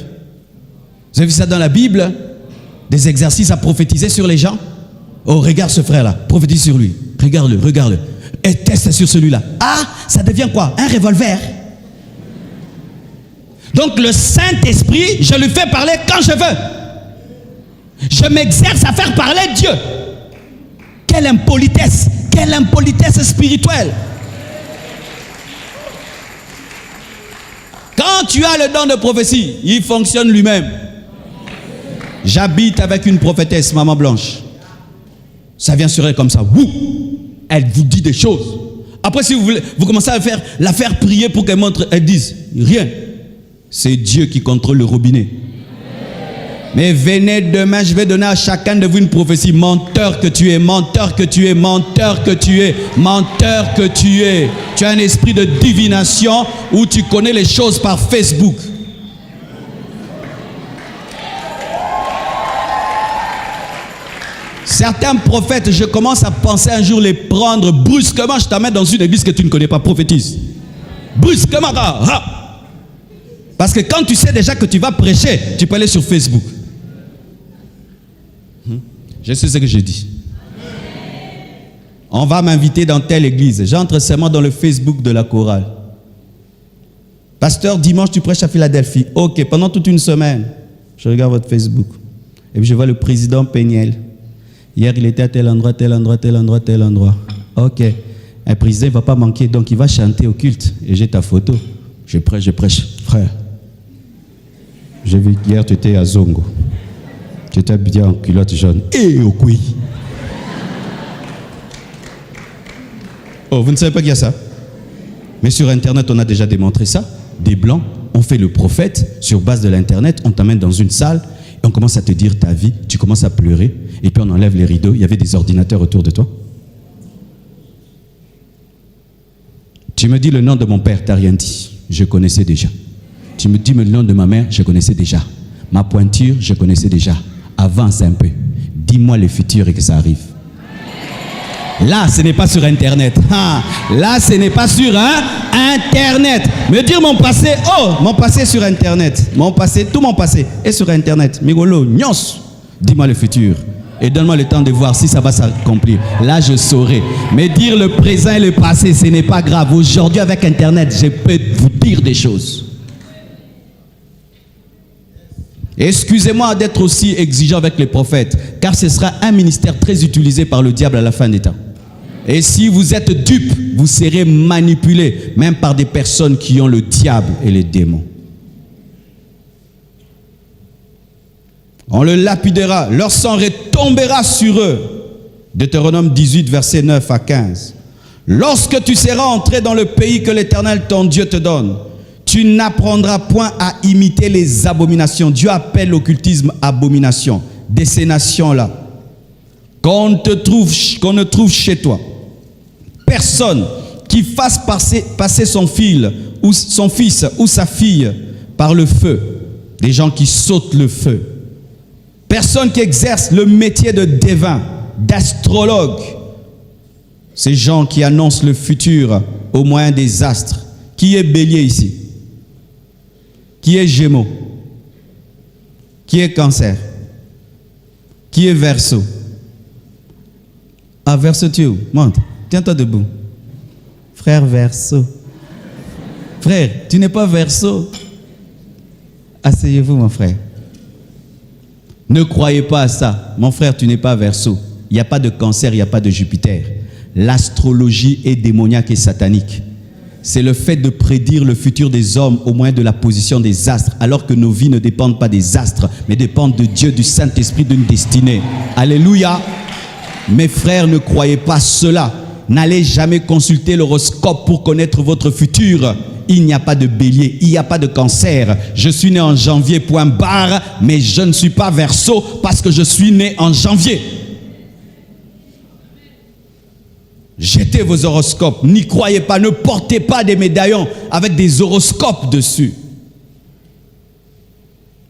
S1: Vous avez vu ça dans la Bible? Des exercices à prophétiser sur les gens? Oh, regarde ce frère-là, prophétise sur lui. Regarde-le, regarde-le. Et teste sur celui-là. Ah, ça devient quoi? Un revolver. Donc le Saint-Esprit, je lui fais parler quand je veux. Je m'exerce à faire parler Dieu. Quelle impolitesse spirituelle. Quand tu as le don de prophétie, il fonctionne lui-même. J'habite avec une prophétesse, Maman Blanche. Ça vient sur elle comme ça. Wouh! Elle vous dit des choses. Après, si vous voulez, vous commencez à la faire prier pour qu'elle montre, elle dise rien. C'est Dieu qui contrôle le robinet. Mais venez demain, je vais donner à chacun de vous une prophétie. Menteur que tu es, menteur que tu es, menteur que tu es, menteur que tu es. Tu as un esprit de divination où tu connais les choses par Facebook. Certains prophètes, je commence à penser un jour les prendre brusquement. Je t'amène dans une église que tu ne connais pas, prophétise. Brusquement. Parce que quand tu sais déjà que tu vas prêcher, tu peux aller sur Facebook. Je sais ce que je dis. On va m'inviter dans telle église. J'entre seulement dans le Facebook de la chorale. Pasteur, dimanche, tu prêches à Philadelphie. Ok, pendant toute une semaine, je regarde votre Facebook. Et puis je vois le président Péniel. Hier, il était à tel endroit, tel endroit, tel endroit, tel endroit. Ok. Un président, il ne va pas manquer, donc il va chanter au culte. Et j'ai ta photo. Je prêche. Frère, j'ai vu qu'hier, tu étais à Zongo. Tu étais habillé en culotte jaune. Et au couille. Oh, vous ne savez pas qu'il y a ça? Mais sur Internet, on a déjà démontré ça. Des Blancs ont fait le prophète. Sur base de l'Internet, on t'amène dans une salle et on commence à te dire ta vie. Tu commences à pleurer. Et puis on enlève les rideaux. Il y avait des ordinateurs autour de toi. Tu me dis le nom de mon père, t'as rien dit. Je connaissais déjà. Tu me dis le nom de ma mère, je connaissais déjà. Ma pointure, je connaissais déjà. Avance un peu. Dis-moi le futur et que ça arrive. Là, ce n'est pas sur Internet. Là, ce n'est pas sur Internet. Me dire mon passé, mon passé sur Internet. Mon passé, tout mon passé est sur Internet. Migolo, nyos. Dis-moi le futur. Et donne-moi le temps de voir si ça va s'accomplir. Là, je saurai. Mais dire le présent et le passé, ce n'est pas grave. Aujourd'hui, avec Internet, je peux vous dire des choses. Excusez-moi d'être aussi exigeant avec les prophètes, car ce sera un ministère très utilisé par le diable à la fin des temps. Et si vous êtes dupe, vous serez manipulé, même par des personnes qui ont le diable et les démons. On le lapidera, leur sang retombera sur eux. Deutéronome 18, versets 9 à 15. Lorsque tu seras entré dans le pays que l'Éternel ton Dieu te donne, tu n'apprendras point à imiter les abominations. Dieu appelle l'occultisme abomination. De ces nations-là. Qu'on ne trouve chez toi personne qui fasse passer son fils ou sa fille par le feu. Des gens qui sautent le feu. Personne qui exerce le métier de devin, d'astrologue. Ces gens qui annoncent le futur au moyen des astres. Qui est Bélier ici? Qui est Gémeaux? Qui est Cancer? Qui est Verseau? Ah, Verseau, tu es où? Monte, tiens-toi debout. Frère Verseau. Frère, tu n'es pas Verseau. Asseyez-vous, mon frère. Ne croyez pas à ça. Mon frère, tu n'es pas Verseau. Il n'y a pas de Cancer, il n'y a pas de Jupiter. L'astrologie est démoniaque et satanique. C'est le fait de prédire le futur des hommes au moyen de la position des astres, alors que nos vies ne dépendent pas des astres, mais dépendent de Dieu, du Saint-Esprit, d'une destinée. Alléluia. Mes frères, ne croyez pas cela. N'allez jamais consulter l'horoscope pour connaître votre futur. Il n'y a pas de bélier, il n'y a pas de cancer. Je suis né en janvier, point barre, mais je ne suis pas Verseau parce que je suis né en janvier. Jetez vos horoscopes, n'y croyez pas, ne portez pas des médaillons avec des horoscopes dessus.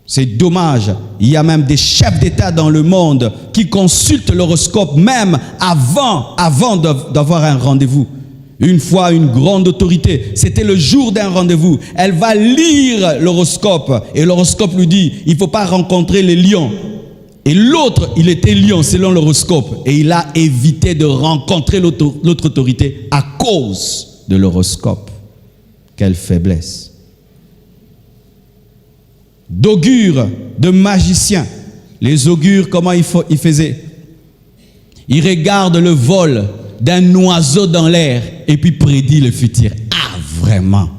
S1: C'est dommage, il y a même des chefs d'État dans le monde qui consultent l'horoscope même avant d'avoir un rendez-vous. Une fois, une grande autorité, c'était le jour d'un rendez-vous. Elle va lire l'horoscope et l'horoscope lui dit, il ne faut pas rencontrer les lions. Et l'autre, il était lion selon l'horoscope. Et il a évité de rencontrer l'autre autorité à cause de l'horoscope. Quelle faiblesse. D'augures, de magiciens. Les augures, comment ils faisaient? Ils regardent le vol d'un oiseau dans l'air et puis prédit le futur. Ah, vraiment?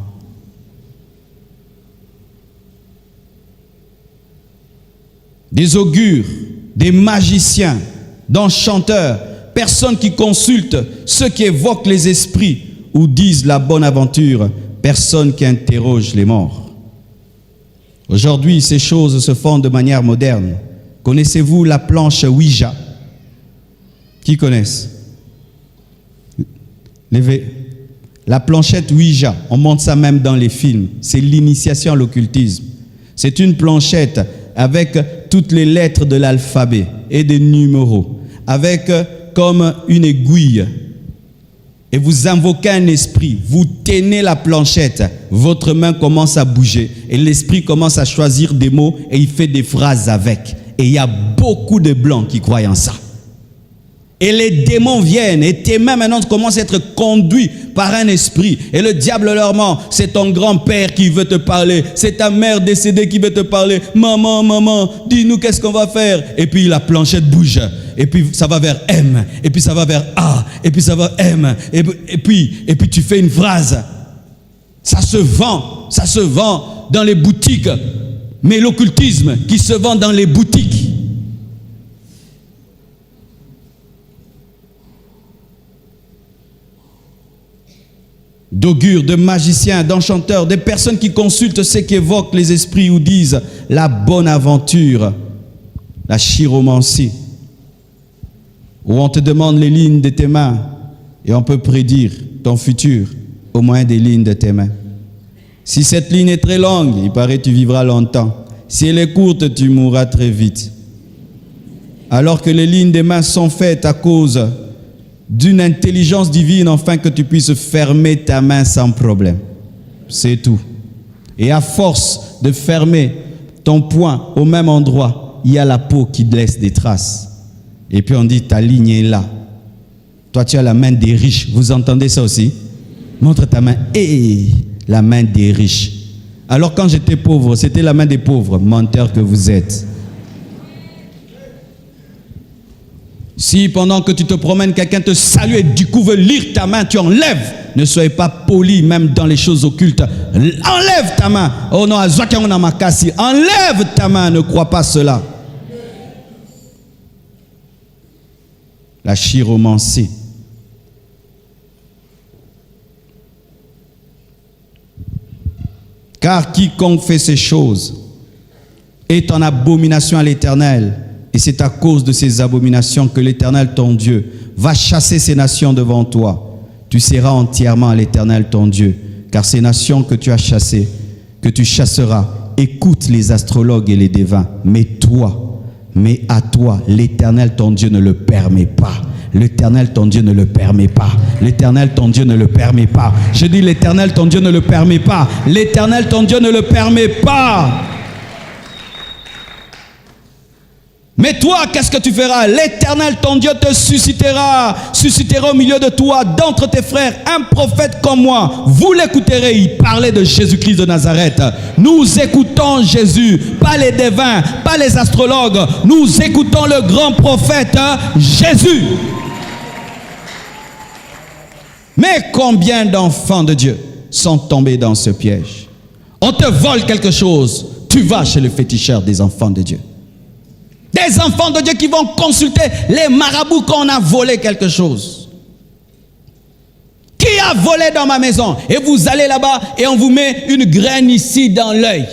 S1: Des augures, des magiciens, d'enchanteurs, personnes qui consultent ceux qui évoquent les esprits ou disent la bonne aventure, personnes qui interrogent les morts. Aujourd'hui, ces choses se font de manière moderne. Connaissez-vous la planche Ouija? Qui connaissent? La planchette Ouija, on montre ça même dans les films. C'est l'initiation à l'occultisme. C'est une planchette avec toutes les lettres de l'alphabet et des numéros, avec comme une aiguille. Et vous invoquez un esprit, vous tenez la planchette, votre main commence à bouger et l'esprit commence à choisir des mots et il fait des phrases avec. Et il y a beaucoup de blancs qui croient en ça. Et les démons viennent et tes mains maintenant commencent à être conduits par un esprit. Et le diable leur ment, c'est ton grand-père qui veut te parler, c'est ta mère décédée qui veut te parler. Maman, maman, dis-nous qu'est-ce qu'on va faire. Et puis la planchette bouge. Et puis ça va vers M. Et puis ça va vers A. Et puis ça va M. Et puis tu fais une phrase. Ça se vend dans les boutiques. Mais l'occultisme qui se vend dans les boutiques. D'augures, de magiciens, d'enchanteurs, des personnes qui consultent ceux qui évoquent les esprits ou disent la bonne aventure, la chiromancie, où on te demande les lignes de tes mains et on peut prédire ton futur au moyen des lignes de tes mains. Si cette ligne est très longue, il paraît que tu vivras longtemps. Si elle est courte, tu mourras très vite. Alors que les lignes des mains sont faites à cause d'une intelligence divine afin que tu puisses fermer ta main sans problème. C'est tout. Et à force de fermer ton poing au même endroit, il y a la peau qui laisse des traces. Et puis on dit, ta ligne est là. Toi, tu as la main des riches. Vous entendez ça aussi? Montre ta main. Et la main des riches. Alors quand j'étais pauvre, c'était la main des pauvres. Menteur que vous êtes. Si pendant que tu te promènes, quelqu'un te salue et du coup veut lire ta main, tu enlèves. Ne soyez pas poli même dans les choses occultes. Enlève ta main. Oh non, enlève ta main, ne crois pas cela. La chiromancie. Car quiconque fait ces choses est en abomination à l'Éternel. Et c'est à cause de ces abominations que l'Éternel, ton Dieu, va chasser ces nations devant toi. Tu seras entièrement à l'Éternel, ton Dieu, car ces nations que tu as chassées, que tu chasseras, écoute les astrologues et les devins. Mais à toi, l'Éternel, ton Dieu, ne le permet pas. L'Éternel, ton Dieu, ne le permet pas. L'Éternel, ton Dieu, ne le permet pas. Je dis, l'Éternel, ton Dieu, ne le permet pas. L'Éternel, ton Dieu, ne le permet pas. Mais toi, qu'est-ce que tu feras? L'Éternel, ton Dieu, te suscitera au milieu de toi, d'entre tes frères, un prophète comme moi. Vous l'écouterez. Il parlait de Jésus-Christ de Nazareth. Nous écoutons Jésus, pas les devins, pas les astrologues. Nous écoutons le grand prophète Jésus. Mais combien d'enfants de Dieu sont tombés dans ce piège? On te vole quelque chose, tu vas chez le féticheur des enfants de Dieu. Des enfants de Dieu qui vont consulter les marabouts quand on a volé quelque chose. Qui a volé dans ma maison? Et vous allez là-bas et on vous met une graine ici dans l'œil.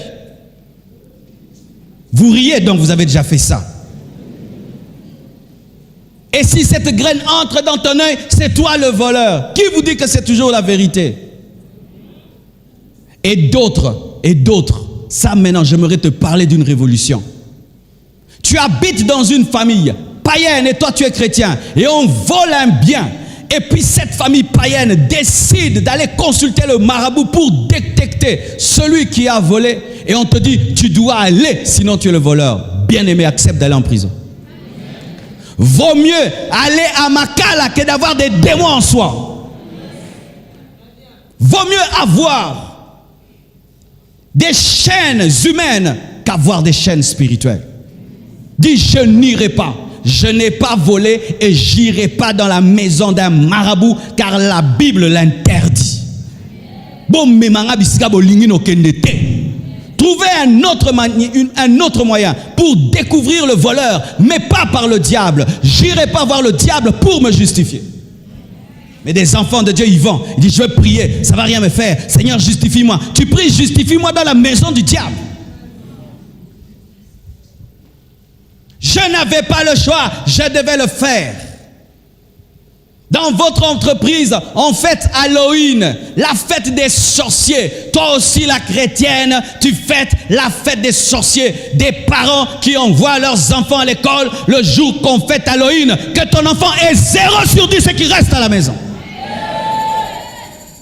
S1: Vous riez, donc vous avez déjà fait ça. Et si cette graine entre dans ton œil, c'est toi le voleur. Qui vous dit que c'est toujours la vérité? Et d'autres. Ça maintenant, j'aimerais te parler d'une révolution. Tu habites dans une famille païenne et toi tu es chrétien et on vole un bien Et puis cette famille païenne décide d'aller consulter le marabout pour détecter celui qui a volé. Et on te dit, tu dois aller, sinon tu es le voleur. Bien-aimé, accepte d'aller en prison. Vaut mieux aller à Makala que d'avoir des démons en soi. Vaut mieux avoir des chaînes humaines qu'avoir des chaînes spirituelles. Dis, je n'irai pas. Je n'ai pas volé et j'irai pas dans la maison d'un marabout car la Bible l'interdit. Trouvez un autre moyen pour découvrir le voleur, mais pas par le diable. J'irai pas voir le diable pour me justifier. Mais des enfants de Dieu, ils vont. Ils disent, je vais prier, ça va rien me faire. Seigneur, justifie-moi. Tu pries, justifie-moi dans la maison du diable. Je n'avais pas le choix, je devais le faire. Dans votre entreprise, on fête Halloween, la fête des sorciers. Toi aussi, la chrétienne, tu fêtes la fête des sorciers. Des parents qui envoient leurs enfants à l'école le jour qu'on fête Halloween. Que ton enfant ait 0 sur 10 et qu'il reste à la maison.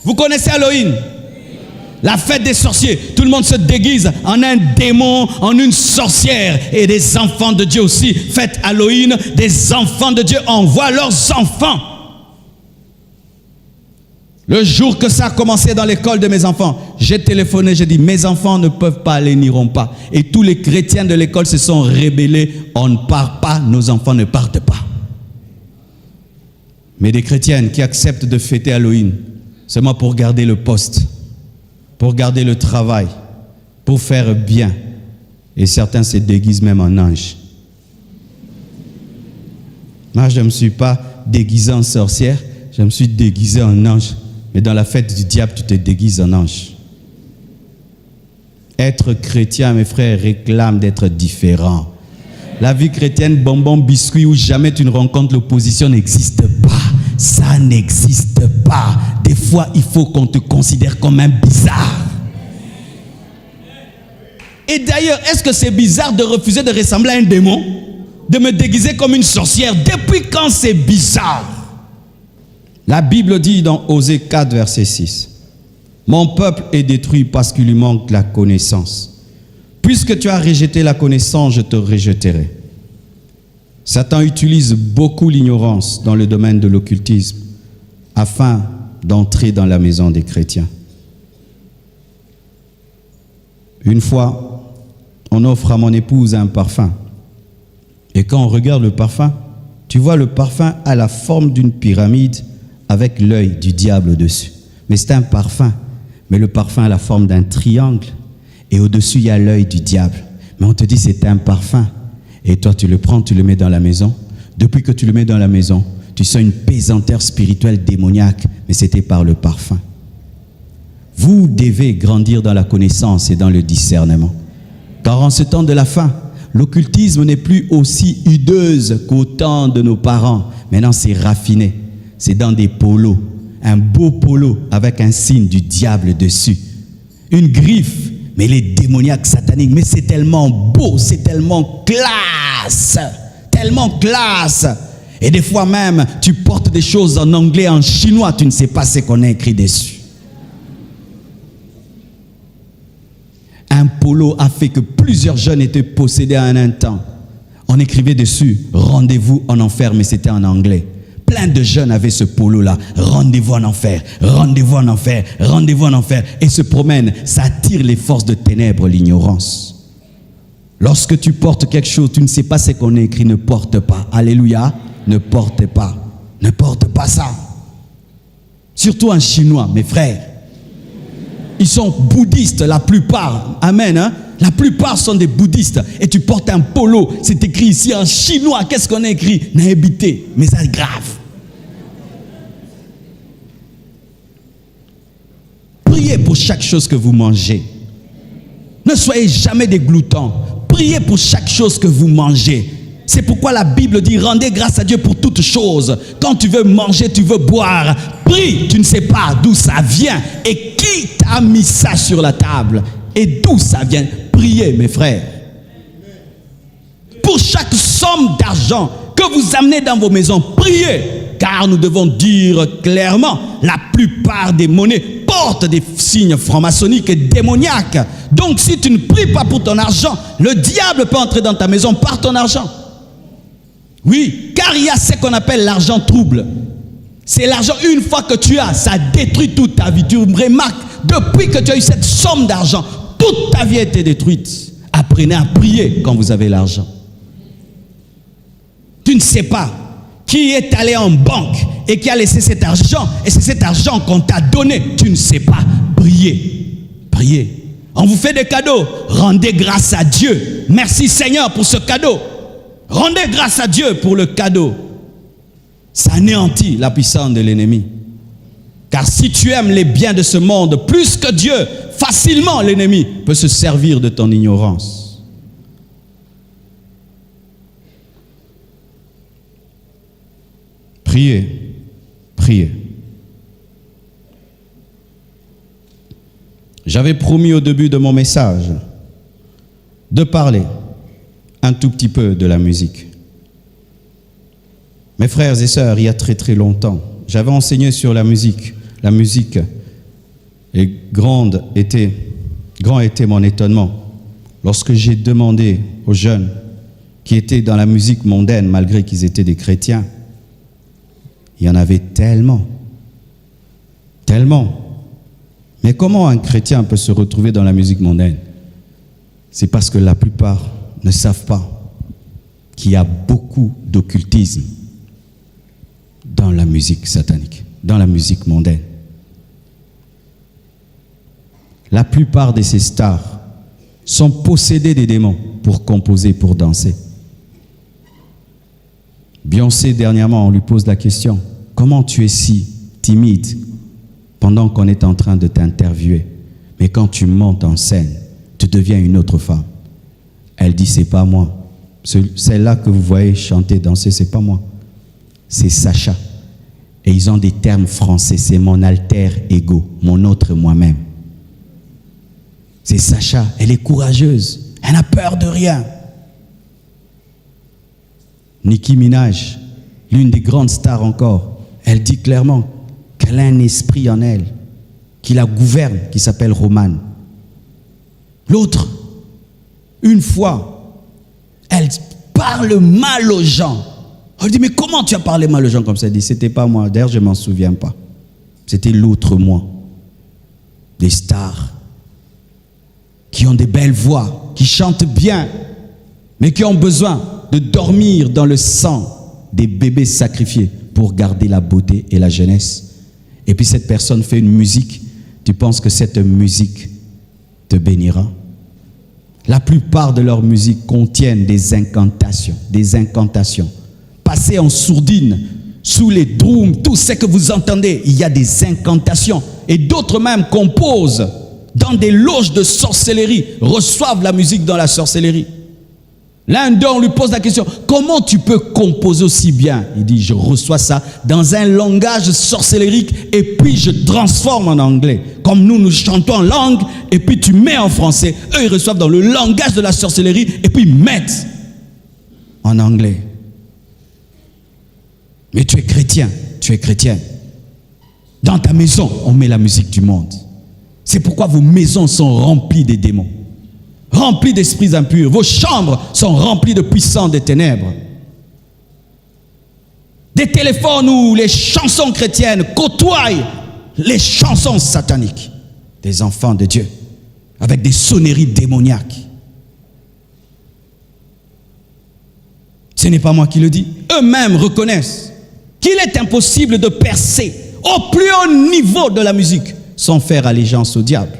S1: Vous connaissez Halloween? La fête des sorciers, tout le monde se déguise en un démon, en une sorcière. Et des enfants de Dieu aussi fêtent Halloween. Des enfants de Dieu envoient leurs enfants. Le jour que ça a commencé dans l'école de mes enfants, j'ai téléphoné, j'ai dit, mes enfants ne peuvent pas aller, n'iront pas. Et tous les chrétiens de l'école se sont rébellés. On ne part pas, nos enfants ne partent pas. Mais des chrétiennes qui acceptent de fêter Halloween seulement pour garder le poste, pour garder le travail, pour faire bien. Et certains se déguisent même en ange. Moi, je ne me suis pas déguisé en sorcière, je me suis déguisé en ange. Mais dans la fête du diable, tu te déguises en ange. Être chrétien, mes frères, réclame d'être différent. La vie chrétienne, bonbon, biscuit, où jamais tu ne rencontres l'opposition, n'existe pas. Ça n'existe pas. Des fois, il faut qu'on te considère comme un bizarre. Et d'ailleurs, est-ce que c'est bizarre de refuser de ressembler à un démon? De me déguiser comme une sorcière? Depuis quand c'est bizarre? La Bible dit dans Osée 4, verset 6, « Mon peuple est détruit parce qu'il lui manque la connaissance. Puisque tu as rejeté la connaissance, je te rejetterai. » Satan utilise beaucoup l'ignorance dans le domaine de l'occultisme afin d'entrer dans la maison des chrétiens. Une fois, on offre à mon épouse un parfum. Et quand on regarde le parfum, tu vois le parfum a la forme d'une pyramide avec l'œil du diable dessus. Mais c'est un parfum. Mais le parfum a la forme d'un triangle. Et au-dessus, il y a l'œil du diable. Mais on te dit c'est un parfum. Et toi, tu le prends, tu le mets dans la maison. Depuis que tu le mets dans la maison, tu sens une pesanteur spirituelle démoniaque. Mais c'était par le parfum. Vous devez grandir dans la connaissance et dans le discernement. Car en ce temps de la fin, l'occultisme n'est plus aussi hideuse qu'au temps de nos parents. Maintenant, c'est raffiné. C'est dans des polos. Un beau polo avec un signe du diable dessus. Une griffe, mais les démoniaques sataniques. Mais c'est tellement beau, c'est tellement classe. Tellement classe. Et des fois même, tu portes des choses en anglais, en chinois, tu ne sais pas ce qu'on a écrit dessus. Un polo a fait que plusieurs jeunes étaient possédés en un temps. On écrivait dessus, rendez-vous en enfer, mais c'était en anglais. Plein de jeunes avaient ce polo-là, rendez-vous en enfer, rendez-vous en enfer, rendez-vous en enfer, et se promènent. Ça attire les forces de ténèbres, l'ignorance. Lorsque tu portes quelque chose, tu ne sais pas ce qu'on a écrit, ne porte pas. Alléluia, ne porte pas. Ne porte pas ça. Surtout en chinois, mes frères. Ils sont bouddhistes, la plupart. Amen, hein? La plupart sont des bouddhistes. Et tu portes un polo, c'est écrit ici en chinois. Qu'est-ce qu'on a écrit? Naébité, mais ça est grave. Priez pour chaque chose que vous mangez. Ne soyez jamais des gloutons. Priez pour chaque chose que vous mangez. C'est pourquoi la Bible dit, rendez grâce à Dieu pour toutes choses. Quand tu veux manger, tu veux boire, prie. Tu ne sais pas d'où ça vient et qui t'a mis ça sur la table et d'où ça vient. Priez, mes frères. Pour chaque somme d'argent que vous amenez dans vos maisons, priez.
S2: car nous devons dire clairement, la plupart des monnaies portent des signes franc-maçonniques et démoniaques. Donc si tu ne pries pas pour ton argent, le diable peut entrer dans ta maison par ton argent. Oui, car il y a ce qu'on appelle l'argent trouble. C'est l'argent, une fois que tu as, ça détruit toute ta vie. Tu remarques, depuis que tu as eu cette somme d'argent, toute ta vie a été détruite. Apprenez à prier quand vous avez l'argent. Tu ne sais pas qui est allé en banque et qui a laissé cet argent, et c'est cet argent qu'on t'a donné. Tu ne sais pas. Priez. Priez. On vous fait des cadeaux. Rendez grâce à Dieu. Merci Seigneur pour ce cadeau. Rendez grâce à Dieu pour le cadeau. Ça anéantit la puissance de l'ennemi. Car si tu aimes les biens de ce monde plus que Dieu, facilement l'ennemi peut se servir de ton ignorance. Priez, priez. J'avais promis au début de mon message de parler un tout petit peu de la musique. Mes frères et sœurs, il y a très très longtemps, j'avais enseigné sur la musique. La musique, et grand était mon étonnement lorsque j'ai demandé aux jeunes qui étaient dans la musique mondaine, malgré qu'ils étaient des chrétiens. Il y en avait tellement. Mais comment un chrétien peut se retrouver dans la musique mondaine? C'est parce que la plupart ne savent pas qu'il y a beaucoup d'occultisme dans la musique satanique, dans la musique mondaine. La plupart de ces stars sont possédés des démons pour composer, pour danser. Beyoncé, dernièrement, on lui pose la question, comment tu es si timide pendant qu'on est en train de t'interviewer, mais quand tu montes en scène, tu deviens une autre femme. Elle dit, c'est pas moi. Celle-là que vous voyez chanter, danser, c'est pas moi. C'est Sacha. Et ils ont des termes français, c'est mon alter ego, mon autre moi-même. C'est Sacha, elle est courageuse, elle n'a peur de rien. Nicki Minaj, l'une des grandes stars encore, elle dit clairement qu'elle a un esprit en elle, qui la gouverne, qui s'appelle Roman. L'autre, une fois, elle parle mal aux gens. On lui dit, mais comment tu as parlé mal aux gens comme ça? Elle dit, c'était pas moi, d'ailleurs je ne m'en souviens pas. C'était l'autre moi. Des stars qui ont des belles voix, qui chantent bien, mais qui ont besoin de dormir dans le sang des bébés sacrifiés pour garder la beauté et la jeunesse. Et puis cette personne fait une musique, tu penses que cette musique te bénira? La plupart de leurs musiques contiennent des incantations, passées en sourdine, sous les drums, tout ce que vous entendez, il y a des incantations. Et d'autres même composent dans des loges de sorcellerie, reçoivent la musique dans la sorcellerie. L'un d'eux, on lui pose la question, comment tu peux composer aussi bien? Il dit, je reçois ça dans un langage sorcellerique et puis je transforme en anglais. Comme nous chantons en langue et puis tu mets en français. Eux, ils reçoivent dans le langage de la sorcellerie et puis ils mettent en anglais. Mais tu es chrétien. Dans ta maison, on met la musique du monde. C'est pourquoi vos maisons sont remplies des démons, remplies d'esprits impurs. Vos chambres sont remplies de puissants des ténèbres. Des téléphones où les chansons chrétiennes côtoient les chansons sataniques des enfants de Dieu, avec des sonneries démoniaques. Ce n'est pas moi qui le dis. Eux-mêmes reconnaissent qu'il est impossible de percer au plus haut niveau de la musique sans faire allégeance au diable.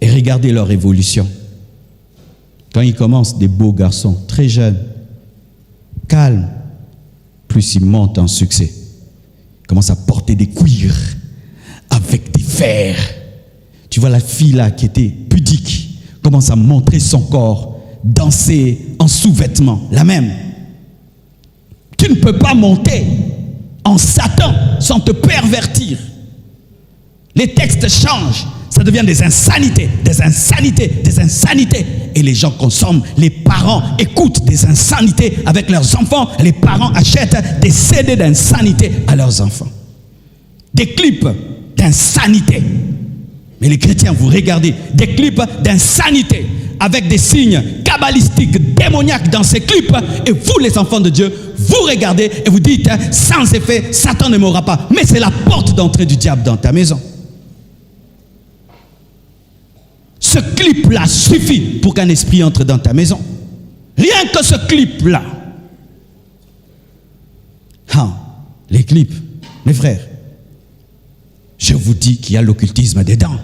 S2: Et regardez leur évolution. Quand ils commencent, des beaux garçons, très jeunes, calmes, plus ils montent en succès. Ils commencent à porter des cuirs avec des fers. Tu vois la fille là qui était pudique, commence à montrer son corps, danser en sous-vêtements, la même. Tu ne peux pas monter en Satan sans te pervertir. Les textes changent. ça devient des insanités, des insanités, des insanités. Et les gens consomment, les parents écoutent des insanités avec leurs enfants. Les parents achètent des CD d'insanité à leurs enfants. Des clips d'insanité. Mais les chrétiens, vous regardez des clips d'insanité avec des signes kabbalistiques, démoniaques dans ces clips. Et vous, les enfants de Dieu, vous regardez et vous dites, sans effet, Satan ne m'aura pas. Mais c'est la porte d'entrée du diable dans ta maison. Ce clip-là suffit pour qu'un esprit entre dans ta maison. Rien que ce clip-là. Ah, les clips, mes frères, je vous dis qu'il y a l'occultisme dedans.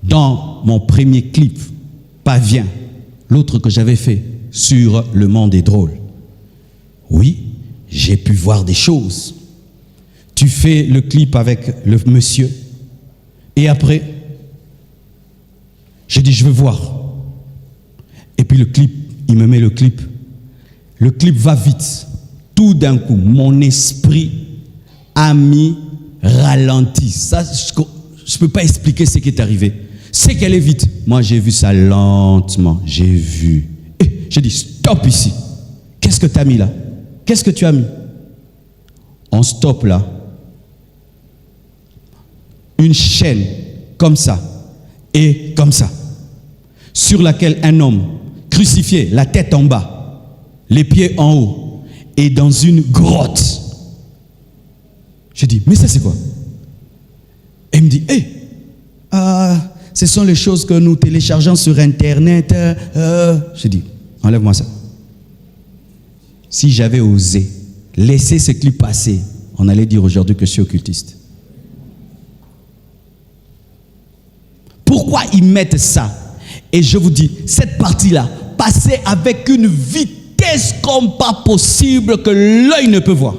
S2: Dans mon premier clip, Pavien, l'autre que j'avais fait sur Le Monde des Drôles, oui, j'ai pu voir des choses. Tu fais le clip avec le monsieur, et après, j'ai dit, je veux voir. Et puis le clip, il me met le clip. Le clip va vite. Tout d'un coup, mon esprit a mis ralenti. Ça, je ne peux pas expliquer ce qui est arrivé. C'est qu'elle est vite. Moi, j'ai vu ça lentement. J'ai vu. Et j'ai dit, stop ici. Qu'est-ce que tu as mis là? Qu'est-ce que tu as mis? On stoppe là. Une chaîne comme ça et comme ça, sur laquelle un homme crucifié, la tête en bas, les pieds en haut, et dans une grotte. Je dis, mais ça c'est quoi? Et il me dit, ce sont les choses que nous téléchargeons sur Internet. Je dis, enlève-moi ça. Si j'avais osé laisser ce clip passer, on allait dire aujourd'hui que je suis occultiste. Pourquoi ils mettent ça? Et je vous dis, cette partie-là, passée avec une vitesse comme pas possible que l'œil ne peut voir.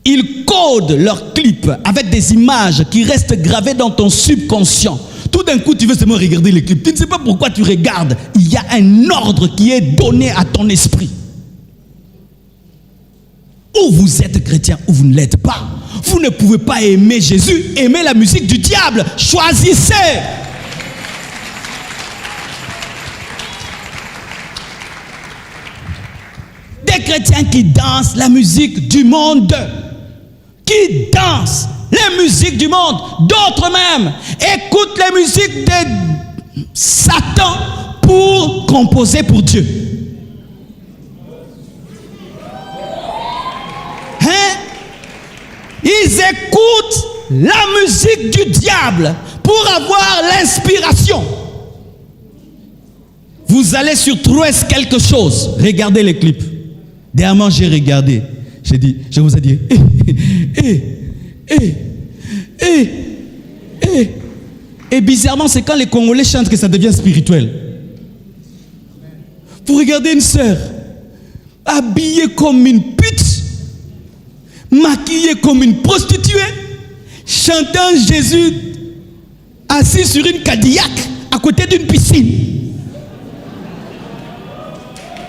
S2: Ils codent leurs clips avec des images qui restent gravées dans ton subconscient. Tout d'un coup, tu veux seulement regarder les clips. Tu ne sais pas pourquoi tu regardes. Il y a un ordre qui est donné à ton esprit. Ou vous êtes chrétien ou vous ne l'êtes pas. Vous ne pouvez pas aimer Jésus, aimer la musique du diable. Choisissez. Des chrétiens qui dansent la musique du monde. Qui dansent les musiques du monde. D'autres même écoutent les musiques de Satan pour composer pour Dieu. Ils écoutent la musique du diable pour avoir l'inspiration. Vous allez sur Trouesse quelque chose. Regardez les clips. Dernièrement, j'ai regardé. J'ai dit, je vous ai dit, Et bizarrement, c'est quand les Congolais chantent que ça devient spirituel. Vous regardez une sœur habillée comme une pute, maquillée comme une prostituée, chantant Jésus assis sur une Cadillac à côté d'une piscine.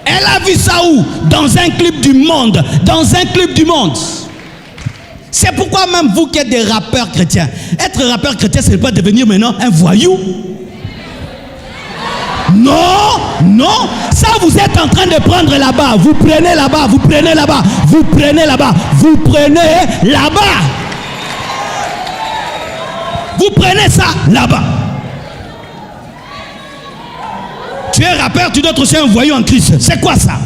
S2: Elle a vu ça où? Dans un clip du monde. Dans un clip du monde. C'est pourquoi même vous qui êtes des rappeurs chrétiens, être rappeur chrétien, ce n'est pas devenir maintenant un voyou. Non, non, ça vous êtes en train de prendre là-bas. Vous prenez là-bas, vous prenez là-bas, vous prenez là-bas, vous prenez là-bas. Vous prenez ça là-bas. Tu es rappeur, tu dois être aussi un voyou en Christ. C'est quoi ça?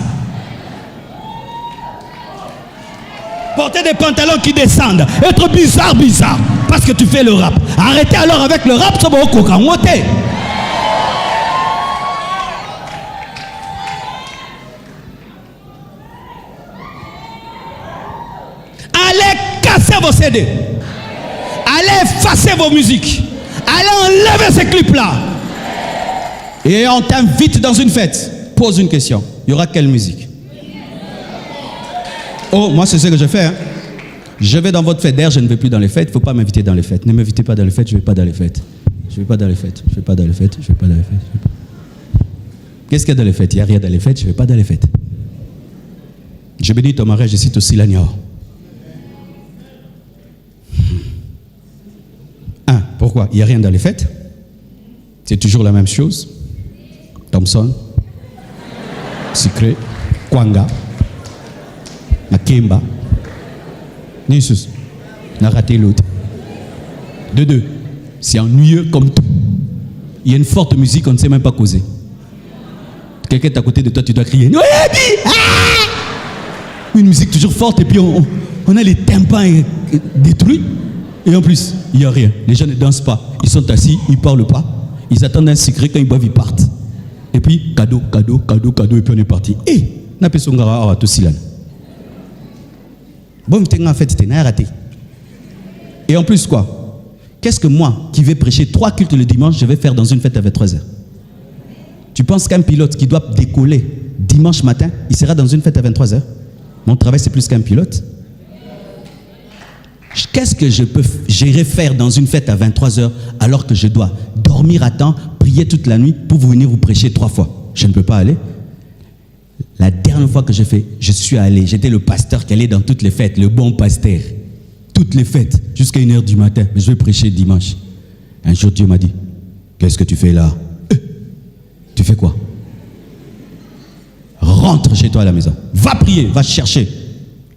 S2: Porter des pantalons qui descendent, être bizarre, parce que tu fais le rap. Arrêtez alors avec le rap, ça va au coca. Allez casser vos CD. Allez effacer vos musiques. Allez enlever ces clips-là. Et on t'invite dans une fête. Pose une question. Il y aura quelle musique? Oh, moi c'est ce que je fais. Je vais dans votre fête. D'ailleurs, je ne vais plus dans les fêtes. Il ne faut pas m'inviter dans les fêtes. Ne m'invitez pas dans les fêtes, je ne vais pas dans les fêtes. Je ne vais pas dans les fêtes. Je ne vais pas dans les fêtes. Je ne vais pas dans les fêtes. Qu'est-ce qu'il y a dans les fêtes? Il n'y a rien dans les fêtes. Je ne vais pas dans les fêtes. Je bénis ton mariage, je cite aussi l'agneau. Pourquoi? Il n'y a rien dans les fêtes. C'est toujours la même chose. Thompson, Secret, Kwanga, Makemba, Nissus, n'a raté l'autre. De deux, c'est ennuyeux comme tout. Il y a une forte musique, on ne sait même pas causer. Quelqu'un est à côté de toi, tu dois crier. Une musique toujours forte et puis on a les tympans détruits. Et en plus, il n'y a rien. Les gens ne dansent pas. Ils sont assis, ils ne parlent pas. Ils attendent un secret, quand ils boivent, ils partent. Et puis, cadeau, cadeau, cadeau, cadeau, et puis on est parti. N'a pas son tout silan. Bon, en fait, tu n'as raté. Et en plus, quoi? Qu'est-ce que moi, qui vais prêcher 3 cultes le dimanche, je vais faire dans une fête à 23h? Tu penses qu'un pilote qui doit décoller dimanche matin, il sera dans une fête à 23h? Mon travail, c'est plus qu'un pilote. Qu'est-ce que j'irai faire dans une fête à 23h alors que je dois dormir à temps, prier toute la nuit pour venir vous prêcher 3 fois? Je ne peux pas aller. La dernière fois que je suis allé, j'étais le pasteur qui allait dans toutes les fêtes, le bon pasteur. Toutes les fêtes, jusqu'à 1h du matin, mais je vais prêcher dimanche. Un jour, Dieu m'a dit, qu'est-ce que tu fais là? Tu fais quoi? Rentre chez toi à la maison. Va prier, va chercher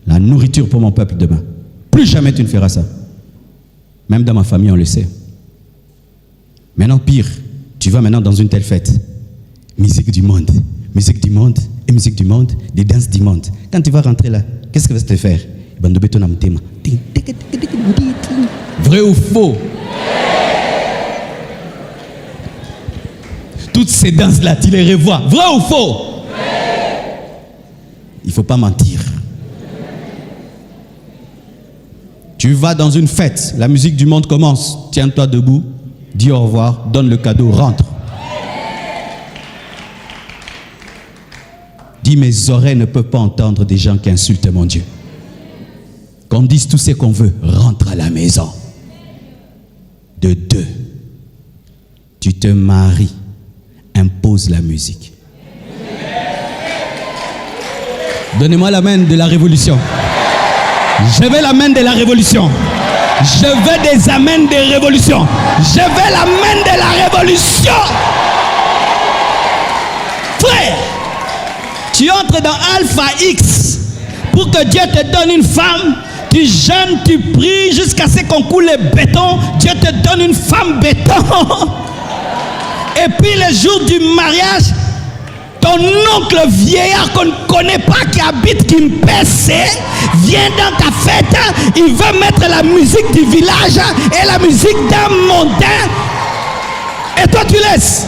S2: la nourriture pour mon peuple demain. Plus jamais tu ne feras ça. Même dans ma famille, on le sait. Maintenant, pire, tu vas maintenant dans une telle fête. Musique du monde et musique du monde, des danses du monde. Quand tu vas rentrer là, qu'est-ce que va te faire? Vrai ou faux? Toutes ces danses-là, tu les revois. Vrai ou faux? Il ne faut pas mentir. Tu vas dans une fête, la musique du monde commence. Tiens-toi debout, dis au revoir, donne le cadeau, rentre. Dis, mes oreilles ne peuvent pas entendre des gens qui insultent mon Dieu. Qu'on dise tout ce qu'on veut, rentre à la maison. De deux, tu te maries, impose la musique. Donnez-moi la main de la révolution. Je veux la main de la révolution. Je veux des amens de révolution. Je veux la main de la révolution. Frère, tu entres dans Alpha X pour que Dieu te donne une femme. Tu jeûnes, tu pries jusqu'à ce qu'on coule le béton. Dieu te donne une femme béton. Et puis le jour du mariage, ton oncle vieillard qu'on ne connaît pas, qui habite Kimpese, vient dans ta fête. Il veut mettre la musique du village et la musique d'un mondain. Et toi tu laisses.